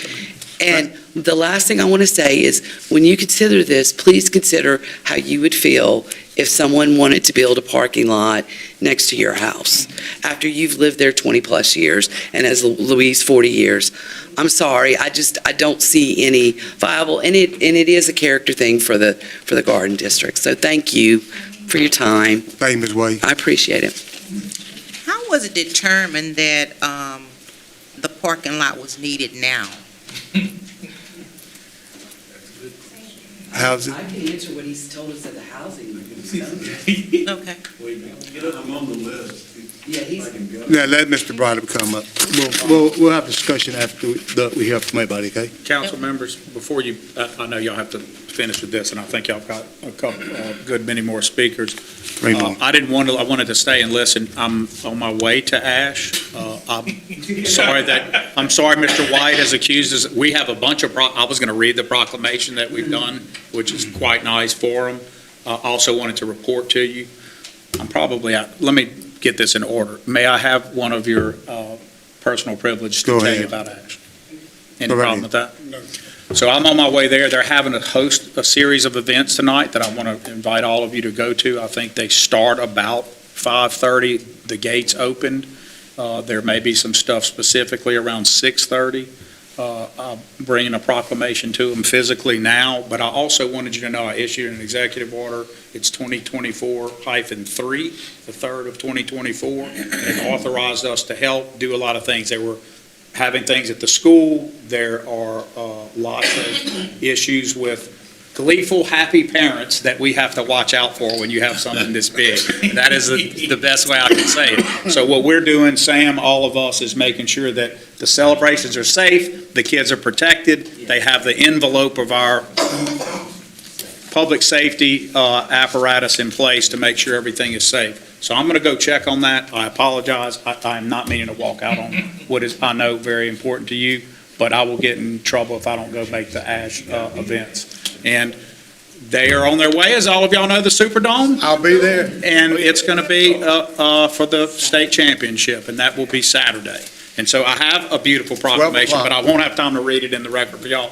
And the last thing I want to say is, when you consider this, please consider how you would feel if someone wanted to build a parking lot next to your house after you've lived there 20-plus years, and as Louise, 40 years. I'm sorry, I don't see any viable, and it is a character thing for the Garden District. So thank you for your time. Thank you, Ms. Wade. I appreciate it. How was it determined that the parking lot was needed now? How's it? I can answer what he's told us at the housing. Okay. I'm on the list. Yeah, he's. Now, let Mr. Broderick come up. We'll have discussion after we hear from everybody, okay? Council members, before you, I know y'all have to finish with this, and I think y'all got a couple, good many more speakers. Three more. I wanted to stay and listen. I'm on my way to Ash. I'm sorry Mr. White has accused us. We have a bunch of, I was going to read the proclamation that we've done, which is quite nice for him. Also wanted to report to you. Let me get this in order. May I have one of your personal privilege to Go tell ahead. you about Ash? Any Go right problem with that? So I'm on my way there. They're having a series of events tonight that I want to invite all of you to go to. I think they start about 5:30. The gates opened. There may be some stuff specifically around 6:30. I'm bringing a proclamation to them physically now, but I also wanted you to know I issued an executive order. It's 2024-3, the 3rd of 2024. It authorized us to help do a lot of things. They were having things at the school. There are lots of issues with gleeful, happy parents that we have to watch out for when you have something this big. That is the best way I can say it. So what we're doing, Sam, all of us, is making sure that the celebrations are safe, the kids are protected, they have the envelope of our public safety apparatus in place to make sure everything is safe. So I'm going to go check on that. I apologize. I'm not meaning to walk out on what is, I know, very important to you, but I will get in trouble if I don't go make the ASH events. And they are on their way, as all of y'all know, the Superdome. I'll be there. And it's going to be for the state championship, and that will be Saturday. And so I have a beautiful proclamation, but I won't have time to read it in the record for y'all.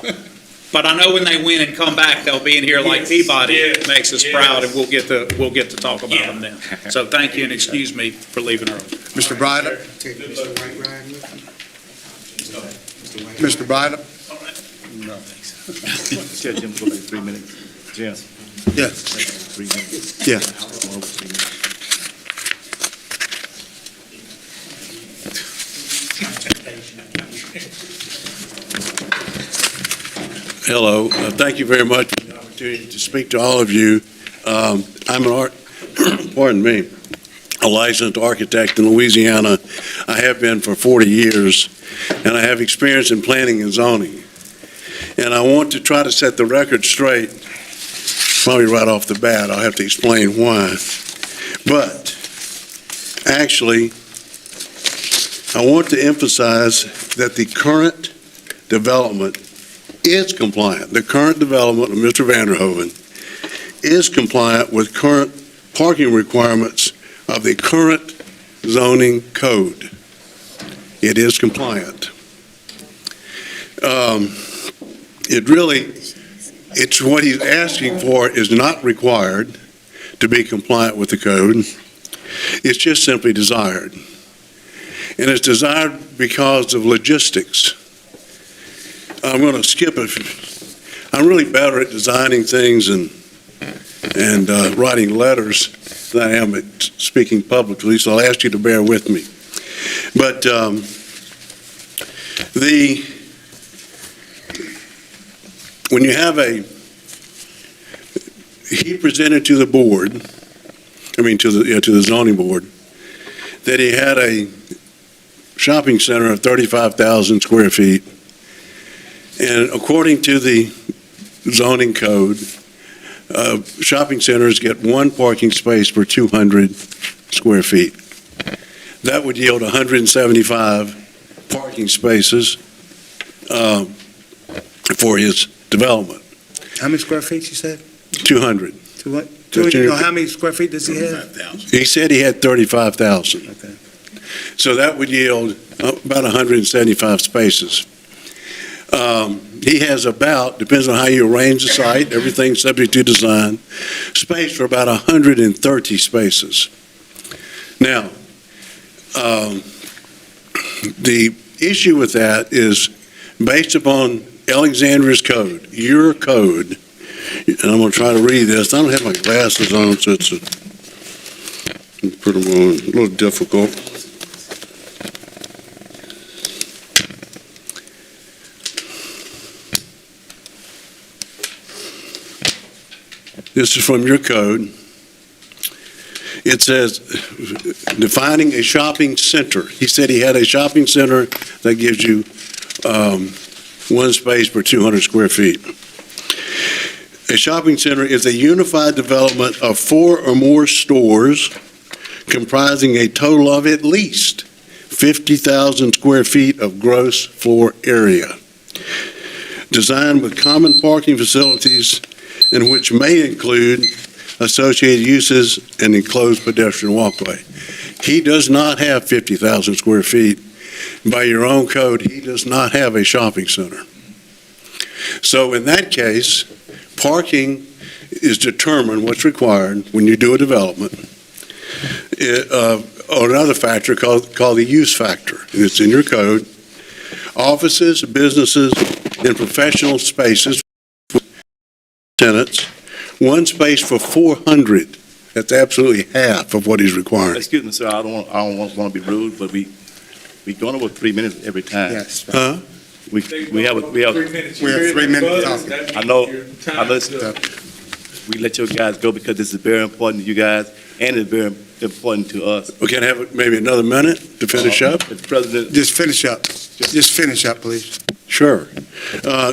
But I know when they win and come back, they'll be in here like Peabody. It makes us proud, and we'll get to talk about them then. So thank you, and excuse me for leaving early. Mr. Broderick? Mr. Broderick? No. Jim, go back 3 minutes. Jim. Yeah. 3 minutes. Yeah. Hello. Thank you very much for the opportunity to speak to all of you. I'm pardon me, a licensed architect in Louisiana. I have been for 40 years, and I have experience in planning and zoning. And I want to try to set the record straight, probably right off the bat. I'll have to explain why. But actually, I want to emphasize that the current development is compliant. The current development of Mr. Vanderhoven is compliant with current parking requirements of the current zoning code. It is compliant. It's what he's asking for is not required to be compliant with the code. It's just simply desired. And it's desired because of logistics. I'm going to skip it. I'm really better at designing things and writing letters than I am at speaking publicly, so I'll ask you to bear with me. But when you have he presented to the board, to the zoning board, that he had a shopping center of 35,000 square feet. And according to the zoning code, shopping centers get one parking space per 200 square feet. That would yield 175 parking spaces for his development. How many square feet you said? 200. How many square feet does he have? He said he had 35,000. Okay. So that would yield about 175 spaces. He has about, depends on how you arrange the site, everything's subject to design, space for about 130 spaces. Now, the issue with that is based upon Alexandria's code, your code, and I'm going to try to read this. I don't have my glasses on, so it's Put them on, a little difficult. This is from your code. It says, defining a shopping center. He said he had a shopping center that gives you one space per 200 square feet. A shopping center is a unified development of 4 or more stores comprising a total of at least 50,000 square feet of gross floor area, designed with common parking facilities and which may include associated uses and enclosed pedestrian walkway. He does not have 50,000 square feet. By your own code, he does not have a shopping center. So in that case, parking is determined what's required when you do a development. Or another factor called the use factor. It's in your code. Offices, businesses, and professional spaces, tenants, one space for 400. That's absolutely half of what he's requiring. Excuse me, sir, I don't want to be rude, but we going over 3 minutes every time. Yes. Huh? We have 3 minutes. We have 3 minutes. I know we let your guys go because this is very important to you guys, and it's very important to us. We can have maybe another minute to finish up? Mr. President, Just finish up. Just finish up, please. Sure.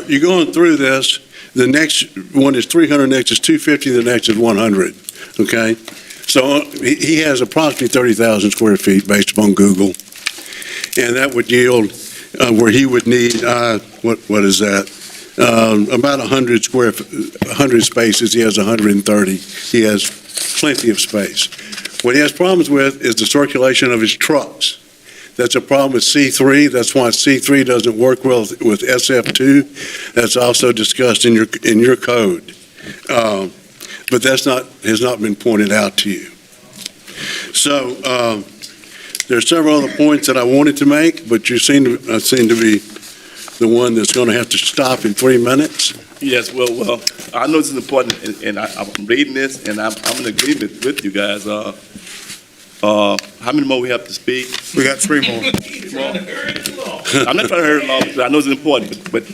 You're going through this. The next one is 300, next is 250, the next is 100, okay? So he has approximately 30,000 square feet based upon Google, and that would yield where he would need, what is that? About 100 spaces. He has 130. He has plenty of space. What he has problems with is the circulation of his trucks. That's a problem with C3. That's why C3 doesn't work well with SF2. That's also discussed in your code. But has not been pointed out to you. So there are several other points that I wanted to make, but you seem to be the one that's going to have to stop in 3 minutes. yes, well, I know this is important, and I'm reading this, and I'm in agreement with you guys. How many more we have to speak? We got 3 more. I'm not trying to hurry along, but I know it's important, but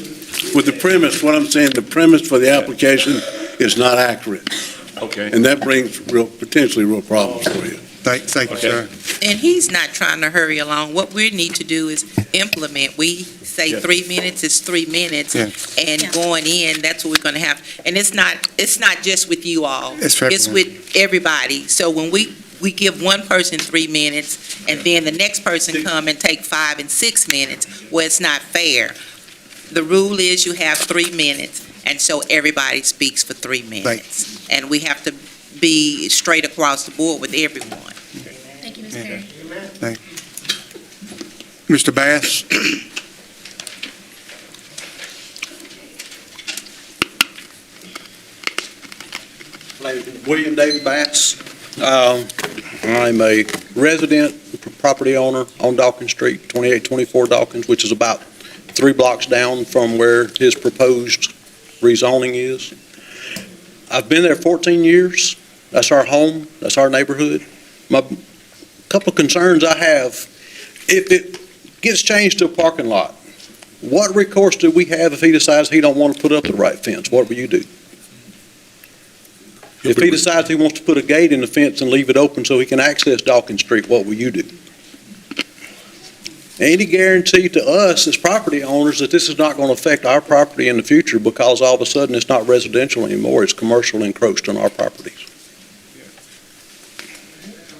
With the premise, what I'm saying, the premise for the application is not accurate, okay. and that brings potentially real problems for you. Thank you, sir. And he's not trying to hurry along. What we need to do is implement. We say Yeah. 3 minutes is 3 minutes. Yeah. And going in, that's what we're going to have. And it's not just with you all. It's for It's everyone. with everybody. So when we give one person 3 minutes, and then the next person come and take 5 and 6 minutes, well, it's not fair. The rule is you have 3 minutes, and so everybody speaks for 3 minutes. And we have to be straight across the board with everyone. Thank you, Ms. Perry. Mr. Bass? William David Batts. I'm a resident property owner on Dawkins Street, 2824 Dawkins, which is about 3 blocks down from where his proposed rezoning is. I've been there 14 years. That's our home. That's our neighborhood. My couple of concerns I have, if it gets changed to a parking lot, what recourse do we have if he decides he don't want to put up the right fence? What will you do? If he decides he wants to put a gate in the fence and leave it open so he can access Dawkins Street, what will you do? Any guarantee to us as property owners that this is not going to affect our property in the future because all of a sudden it's not residential anymore, it's commercial encroached on our properties?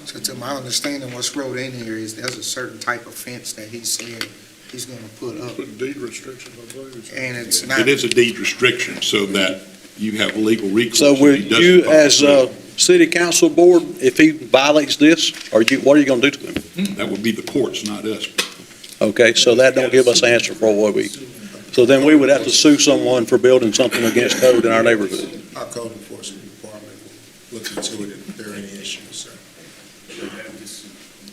So to my understanding, what's wrote in here is there's a certain type of fence that he said he's gonna put up, Put a deed restriction, I believe. and it's not. It is a deed restriction so that you have legal recourse. So if will he doesn't you, follow as through. city council board, if he violates this, what are you going to do to him? That would be the courts, not us. Okay, so that don't give us an answer for what so then we would have to sue someone for building something against code in our neighborhood. Our code enforcement department will look into it if there are any issues, sir.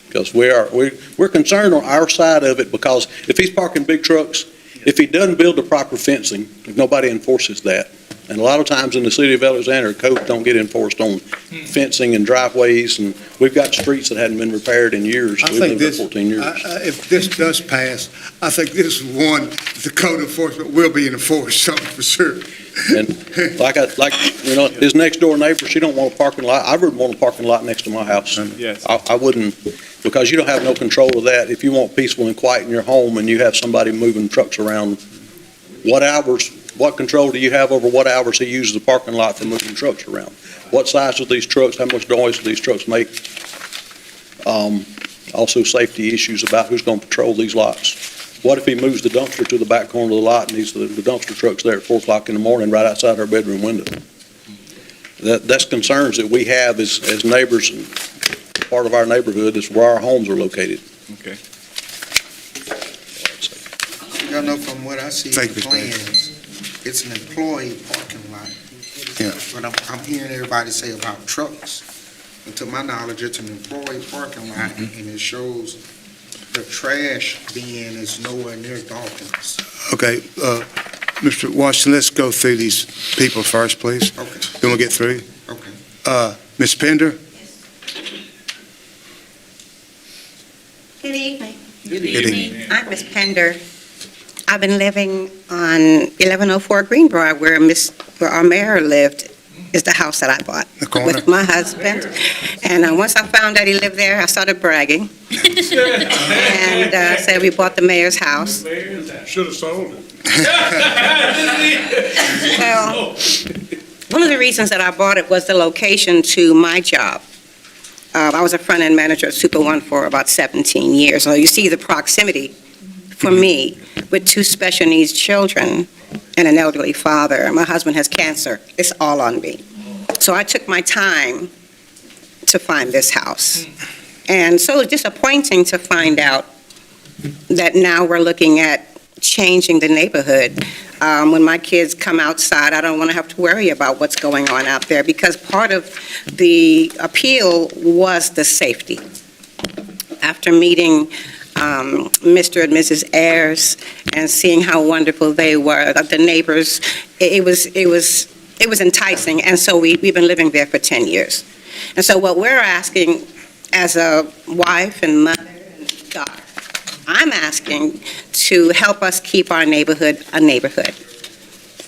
Because we're concerned on our side of it, because if he's parking big trucks, if he doesn't build the proper fencing, if nobody enforces that, And a lot of times in the city of Alexandria, codes don't get enforced on fencing and driveways, and we've got streets that hadn't been repaired in years. I We've think lived there this, 14 years. if this does pass, I think this is one, the code enforcement will be enforced, something for sure. And his next door neighbor, she don't want a parking lot. I wouldn't want a parking lot next to my house. Yes. I wouldn't, because you don't have no control of that. If you want peaceful and quiet in your home and you have somebody moving trucks around, what control do you have over what hours he uses the parking lot for moving trucks around? What size are these trucks? How much noise do these trucks make? Also safety issues about who's going to patrol these lots. What if he moves the dumpster to the back corner of the lot and the dumpster truck's there at 4 o'clock in the morning right outside our bedroom window? That's concerns that we have as neighbors, and part of our neighborhood is where our homes are located. Okay. Y'all know from what I see in Thank the you, Mr. Mayor. plans, it's an employee parking lot. Yeah. But I'm hearing everybody say about trucks. And to my knowledge, it's an employee parking lot, and it shows the trash bin is nowhere near Dawkins. Okay, Mr. Washington, let's go through these people first, please. Okay, Then we'll get through. okay. Ms. Pender? Good evening. Good evening. I'm Miss Pender. I've been living on 1104 Greenbrier, where our mayor lived, is the house that I bought The corner? with my husband. And once I found out he lived there, I started bragging. And said we bought the mayor's house. Should have sold it. Well, one of the reasons that I bought it was the location to my job. I was a front-end manager at Super One for about 17 years. So you see the proximity for me with 2 special needs children and an elderly father. My husband has cancer. It's all on me. So I took my time to find this house. And so it's disappointing to find out that now we're looking at changing the neighborhood. When my kids come outside, I don't want to have to worry about what's going on out there, because part of the appeal was the safety. After meeting Mr. and Mrs. Ayers and seeing how wonderful they were, the neighbors, it was enticing, and so we've been living there for 10 years. And so what we're asking as a wife and mother and daughter, I'm asking to help us keep our neighborhood a neighborhood.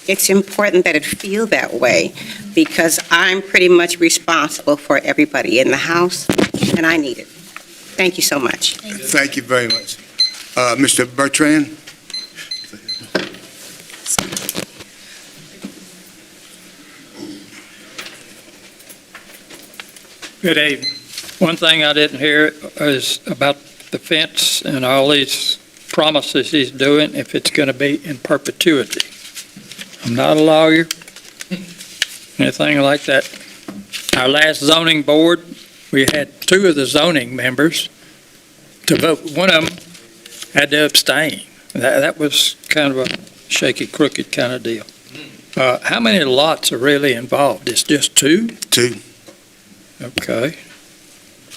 It's important that it feel that way, because I'm pretty much responsible for everybody in the house, and I need it. Thank you so much. Thank you very much. Mr. Bertrand? Good evening. One thing I didn't hear is about the fence and all these promises he's doing, if it's going to be in perpetuity. I'm not a lawyer, anything like that. Our last zoning board, we had 2 of the zoning members to vote. One of them had to abstain. That was kind of a shaky, crooked kind of deal. How many lots are really involved? It's just 2? 2. Okay.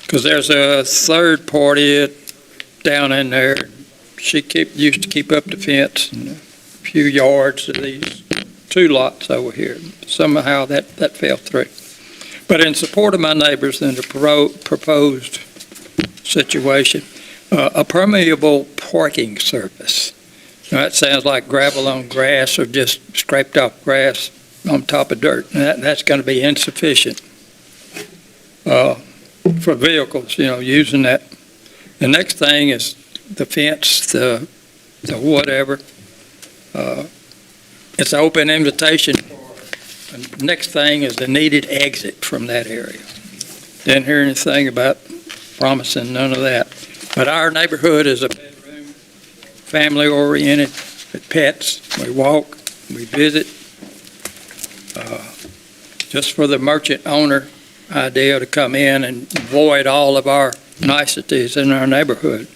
Because there's a third party down in there. She used to keep up the fence and a few yards of these 2 lots over here. Somehow that fell through. But in support of my neighbors and the proposed situation, a permeable parking surface. Now, that sounds like gravel on grass or just scraped off grass on top of dirt. And that's going to be insufficient for vehicles, using that. The next thing is the fence, the whatever. It's an open invitation. The next thing is the needed exit from that area. Didn't hear anything about promising none of that. But our neighborhood is a bedroom, family-oriented, with pets. We walk, we visit. Just for the merchant owner idea to come in and void all of our niceties in our neighborhood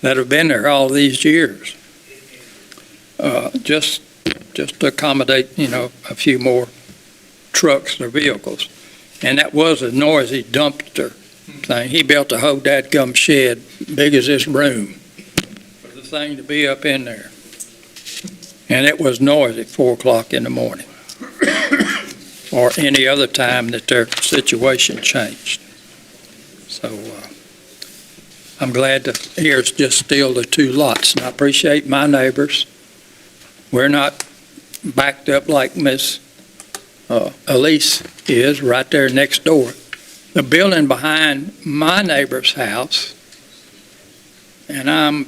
that have been there all these years. Just to accommodate, a few more trucks or vehicles. And that was a noisy dumpster thing. He built a whole dadgum shed big as this room for the thing to be up in there. And it was noisy at 4 o'clock in the morning. or any other time that their situation changed. So I'm glad to hear it's just still the two lots, and I appreciate my neighbors. We're not backed up like Miss Elise is, right there next door. The building behind my neighbor's house, and I'm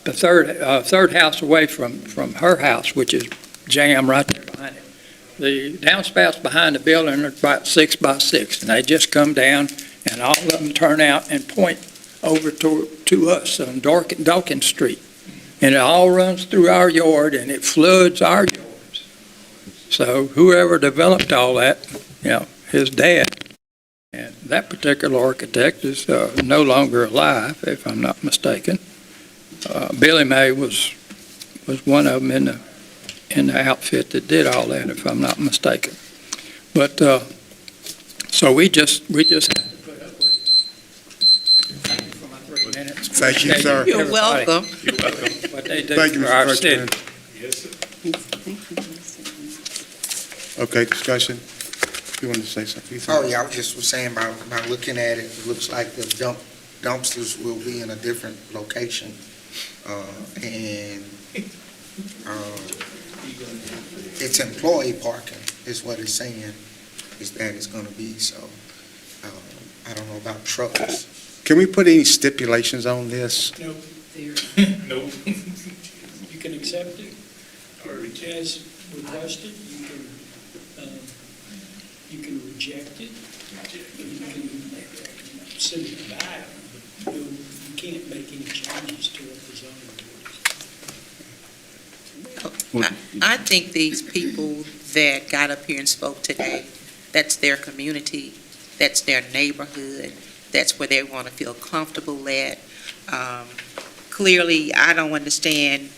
the third house away from her house, which is jammed right there behind it. The downspouts behind the building are about 6 by 6, and they just come down, and all of them turn out and point over to us on Dawkins Street. And it all runs through our yard, and it floods our yards. So whoever developed all that, his dad, and that particular architect is no longer alive, if I'm not mistaken. Billy May was one of them in the outfit that did all that, if I'm not mistaken. But so we just had to put up with it. Thank you for my 3 minutes. Thank you, sir. You're welcome. What they do Thank you, for Mr. our Vice city. Chairman. Okay, discussion? You wanted to say something? Oh, yeah, I was just saying by looking at it, it looks like the dumpsters will be in a different location. And it's employee parking is what it's saying, is that it's gonna be, so, I don't know about trucks. Can we put any stipulations on this? No. No. You can accept it, or as requested, you can reject it, or you can send it back, but no, you can't make any changes to what the zoning board is. I think these people that got up here and spoke today, that's their community, that's their neighborhood, that's where they want to feel comfortable at. Clearly, I don't understand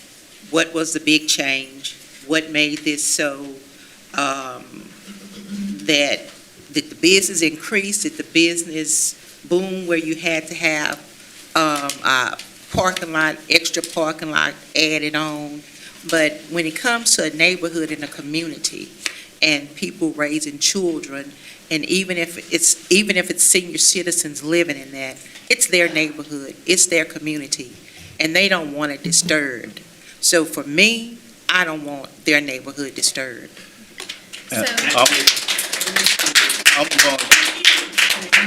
what was the big change, what made this so, that did the business increase, did the business boom where you had to have a parking lot, extra parking lot added on? But when it comes to a neighborhood and a community and people raising children, and even if it's senior citizens living in that, it's their neighborhood, it's their community, and they don't want it disturbed. So for me, I don't want their neighborhood disturbed.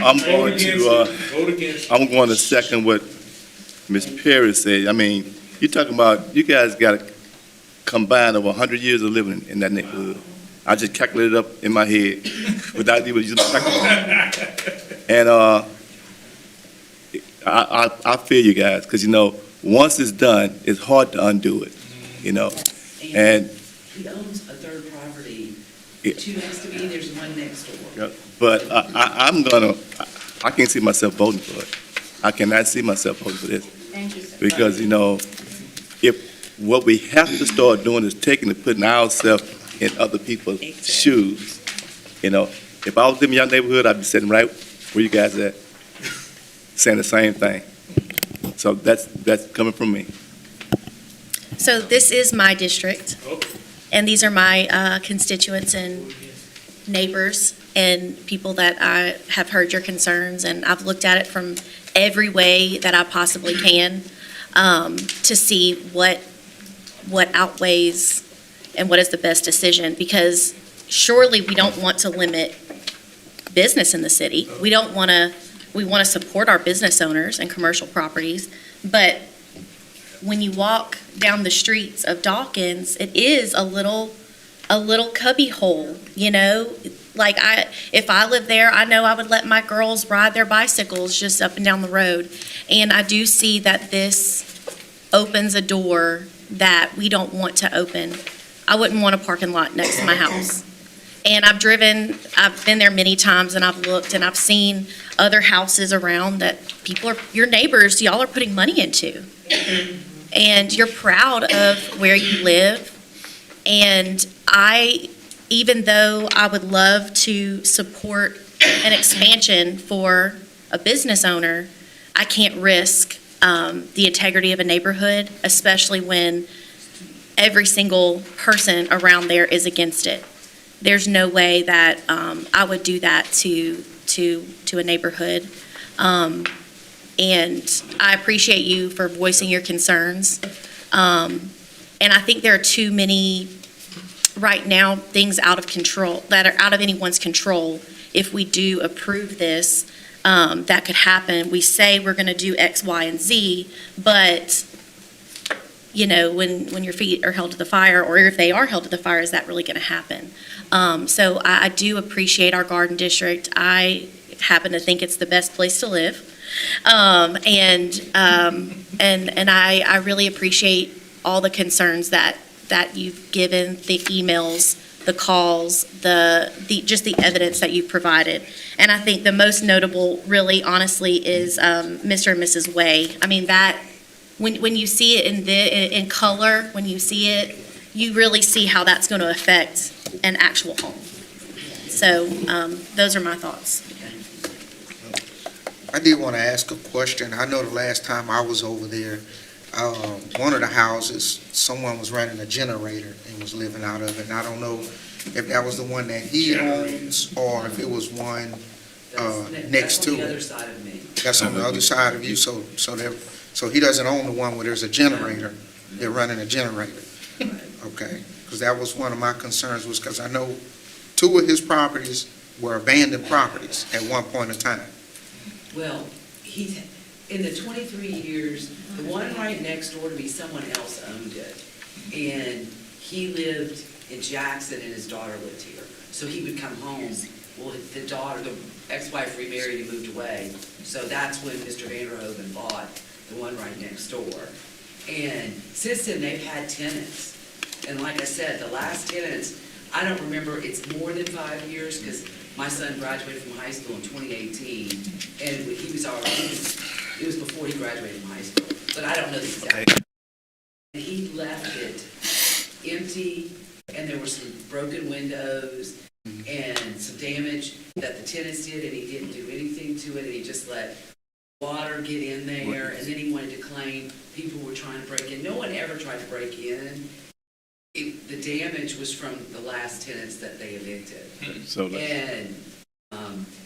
I'm going to second what Ms. Perry said. I mean, you're talking about, you guys got to combine over 100 years of living in that neighborhood. I just calculated up in my head without even using the calculator. And I feel you guys, because, once it's done, it's hard to undo it, And He owns a third property, Yeah. 2 next to me, there's one next door. But I can't see myself voting for it. I cannot see myself voting for this. Thank you, sir. Because, if what we have to start doing is putting ourselves in other people's shoes, if I was in your neighborhood, I'd be sitting right where you guys at, saying the same thing. So that's coming from me. So this is my district, and these are my constituents and neighbors and people that I have heard your concerns, and I've looked at it from every way that I possibly can to see what outweighs and what is the best decision, because surely we don't want to limit business in the city. We want to support our business owners and commercial properties, but when you walk down the streets of Dawkins, it is a little cubby hole, Like if I lived there, I know I would let my girls ride their bicycles just up and down the road. And I do see that this opens a door that we don't want to open. I wouldn't want a parking lot next to my house. And I've been there many times, and I've looked and I've seen other houses around that your neighbors, y'all are putting money into. And you're proud of where you live. And even though I would love to support an expansion for a business owner, I can't risk the integrity of a neighborhood, especially when every single person around there is against it. there's no way that I would do that to a neighborhood. And I appreciate you for voicing your concerns. And I think there are too many, right now, things out of control, that are out of anyone's control. If we do approve this, that could happen. We say we're going to do X, Y, and Z, but, you know, when your feet are held to the fire, or if they are held to the fire, is that really going to happen? So I do appreciate our garden district. I happen to think it's the best place to live. And I really appreciate all the concerns that you've given, the emails, the calls, just the evidence that you've provided. And I think the most notable, really, honestly, is Mr. and Mrs. Way. I mean, that, when you see it in color, when you see it, you really see how that's going to affect an actual home. So those are my thoughts. I did want to ask a question. I know the last time I was over there, one of the houses, someone was running a generator and was living out of it. And I don't know if that was the one that he owns or if it was one next to it. That's on the other side of me. That's on the other side of you, so he doesn't own the one where there's a generator. They're running a generator. Okay, because that was one of my concerns, was because I know 2 of his properties were abandoned properties at one point in time. Well, he's, in the 23 years, the one right next door to me, someone else owned it. And he lived in Jackson and his daughter lived here. So he would come home. Well, the daughter, the ex-wife remarried and moved away. So that's when Mr. Vanderhoven bought the one right next door. And since then, they've had tenants. And like I said, the last tenants, I don't remember, it's more than 5 years, because my son graduated from high school in 2018, and he was already, it was before he graduated from high school, but I don't know the exact. And he left it empty, and there were some broken windows and some damage that the tenants did, and he didn't do anything to it, and he just let water get in there, and then he wanted to claim people were trying to break in. No one ever tried to break in. The damage was from the last tenants that they evicted. And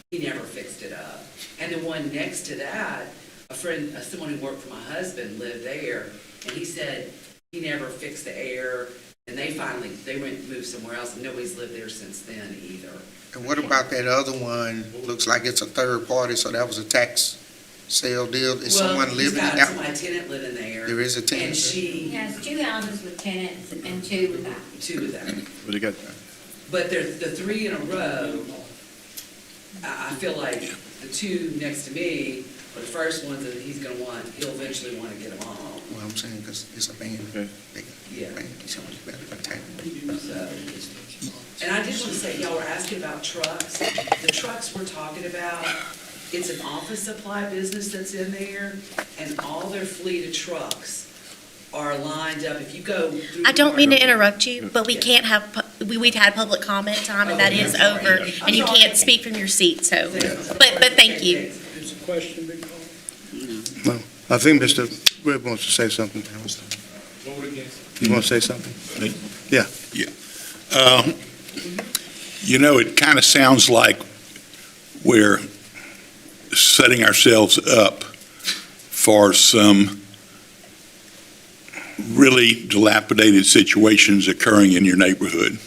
he never fixed it up. And the one next to that, someone who worked for my husband lived there, and he said he never fixed the air, and they moved somewhere else, and nobody's lived there since then either. And what about that other one? Looks like it's a third party, so that was a tax sale deal. Is someone living in that? My tenant living there. There is a tenant. And He has 2 houses with tenants and 2 without. 2 of them. What do you got? But the 3 in a row, I feel like the 2 next to me, or the first ones that he's gonna want, he'll eventually want to get them all. Well, I'm saying because it's abandoned. Yeah. So much better than tax. And I did want to say, y'all were asking about trucks. The trucks we're talking about, it's an office supply business that's in there, and all their fleet of trucks are lined up. If you go through. I don't mean to interrupt you, but we can't have, we've had public comment time, and that is over, and you can't speak from your seat, so, but thank you. It's a question, Big Paul. Well, I think Mr. Webb wants to say something. You want to say something? Yeah. You know, it kind of sounds like we're setting ourselves up for some really dilapidated situations occurring in your neighborhood.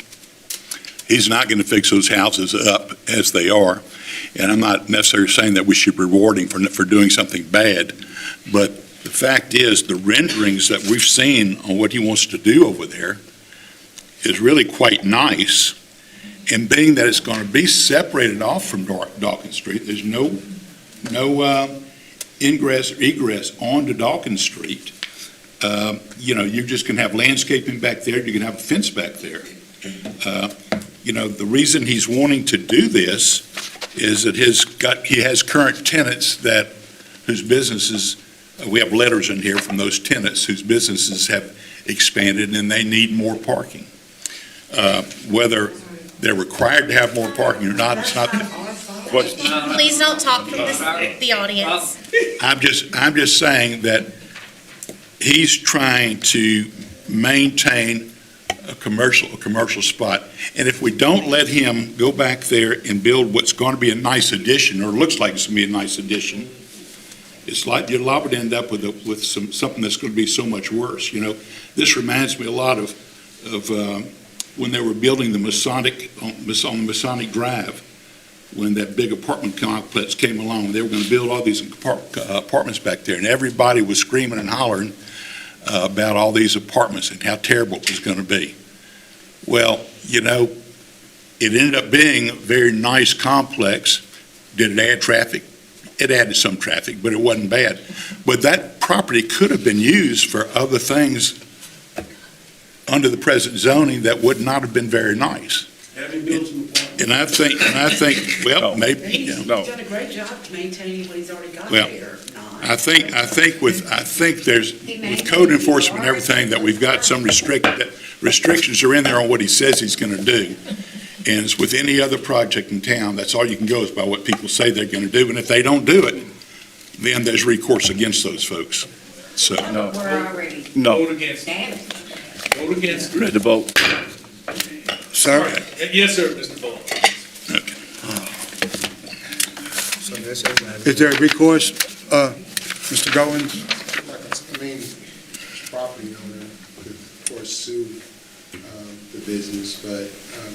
He's not going to fix those houses up as they are, and I'm not necessarily saying that we should reward him for doing something bad, but the fact is, the renderings that we've seen on what he wants to do over there is really quite nice, and being that it's going to be separated off from Dawkins Street, there's no ingress or egress onto Dawkins Street. You just can have landscaping back there, you can have a fence back there. The reason he's wanting to do this is that he has current tenants whose businesses, we have letters in here from those tenants whose businesses have expanded and they need more parking. Whether they're required to have more parking or not, it's not. Please don't talk from the audience. I'm just saying that he's trying to maintain a commercial spot. And if we don't let him go back there and build what's going to be a nice addition, or looks like it's going to be a nice addition, it's like you're liable to end up with something that's going to be so much worse. You know, this reminds me a lot of when they were building the Masonic, on Masonic Drive, when that big apartment complex came along. They were going to build all these apartments back there, and everybody was screaming and hollering about all these apartments and how terrible it was going to be. Well, you know, it ended up being a very nice complex. Did it add traffic? It added some traffic, but it wasn't bad. But that property could have been used for other things under the present zoning that would not have been very nice. Having built some apartments. And I think, well, maybe, you know. He's done a great job maintaining what he's already got Well, there. I think there's, with code enforcement and everything, that we've got some restrictions are in there on what he says he's going to do. And it's with any other project in town, that's all you can go is by what people say they're going to do. And if they don't do it, then there's recourse against those folks. So, No. We're already. No. Vote against. Damn it. Vote against. Ready to vote? Sir? Yes, sir, Mr. Ball. So that's it. Is there a recourse, Mr. Goins? I mean, property owner could, of course, sue the business, but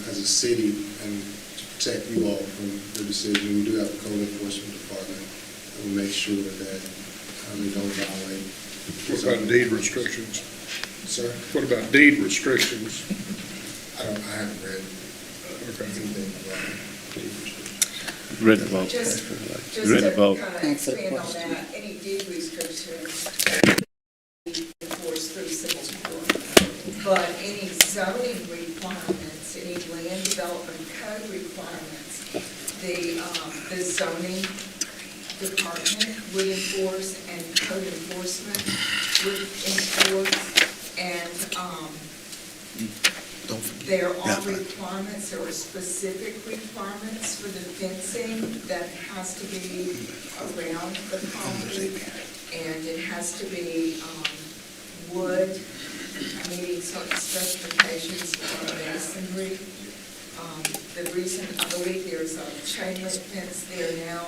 as a city, and to protect you all from the decision, we do have a code enforcement department that will make sure that we don't violate. What about deed restrictions? Sir? What about deed restrictions? I haven't read anything about it. Ready to vote? Just Ready to to vote? kind of Thanks for the expand on question. that, any deed restrictions enforced through civil court. But any zoning requirements, any land development code requirements, the zoning department would enforce and code enforcement would enforce. And, there are requirements, there are specific requirements for the fencing that has to be around the property, and it has to be wood, meeting certain specifications for masonry. The reason, I believe there's a chain link fence there now,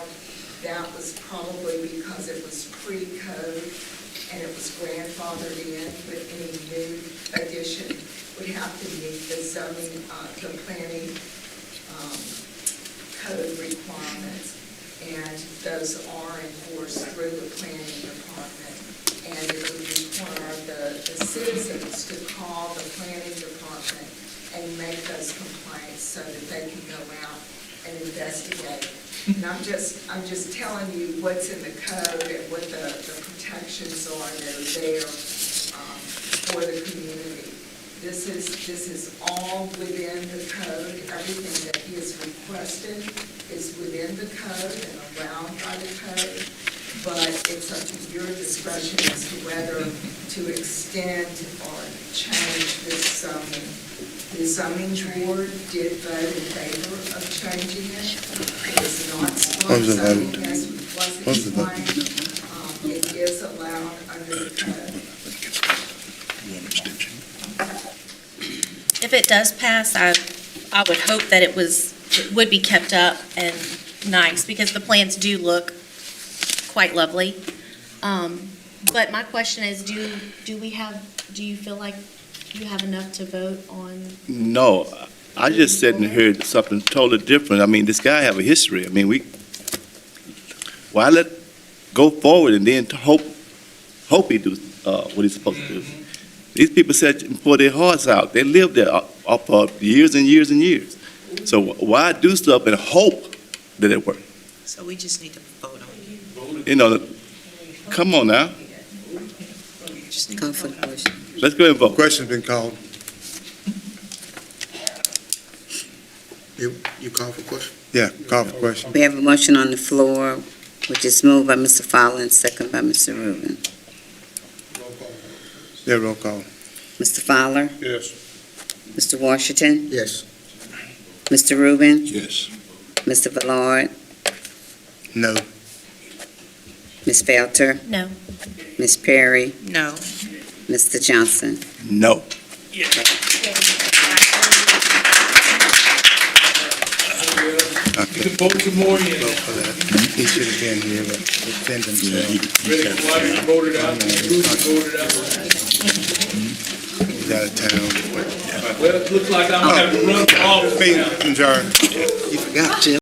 that was probably because it was pre-code and it was grandfathered in, but any new addition would have to meet the zoning, the planning code requirements, and those are enforced through the planning department. And it would require the citizens to call the planning department and make those complaints so that they can go out and investigate. And I'm just telling you what's in the code and what the protections are that are there for the community. This is all within the code. Everything that he has requested is within the code and around by the code. But it's up to your discretion as to whether to extend or change this zoning. The zoning board did vote in favor of changing it. It is not spot zoning as was explained. It is allowed under the code. If it does pass, I would hope that it would be kept up and nice, because the plants do look quite lovely. But my question is, do you feel like you have enough to vote on? No, I just said and heard something totally different. I mean, this guy have a history. I mean, why let go forward and then hope he do what he's supposed to do? These people said and pour their hearts out. They lived there for years and years and years. So why do stuff and hope that it works? So we just need to vote on it. You know, come on now. Call for the question. Let's go ahead and vote. Question's been called. You call for question? Yeah, call for question. We have a motion on the floor, which is moved by Mr. Fowler and second by Mr. Rubin. Yeah, roll call. Mr. Fowler? Yes. Mr. Washington? Yes. Mr. Rubin? yes. Mr. Villard? No. Ms. Felter? No. Ms. Perry? No. Mr. Johnson? No. Yes. to vote some more in. Vote for that. He should have been here, but defend himself. Ready, White voted out, Ruth voted out. He's out of town. Well, it looks like I'm gonna have to run for office now. Meeting adjourned. You forgot, Jim.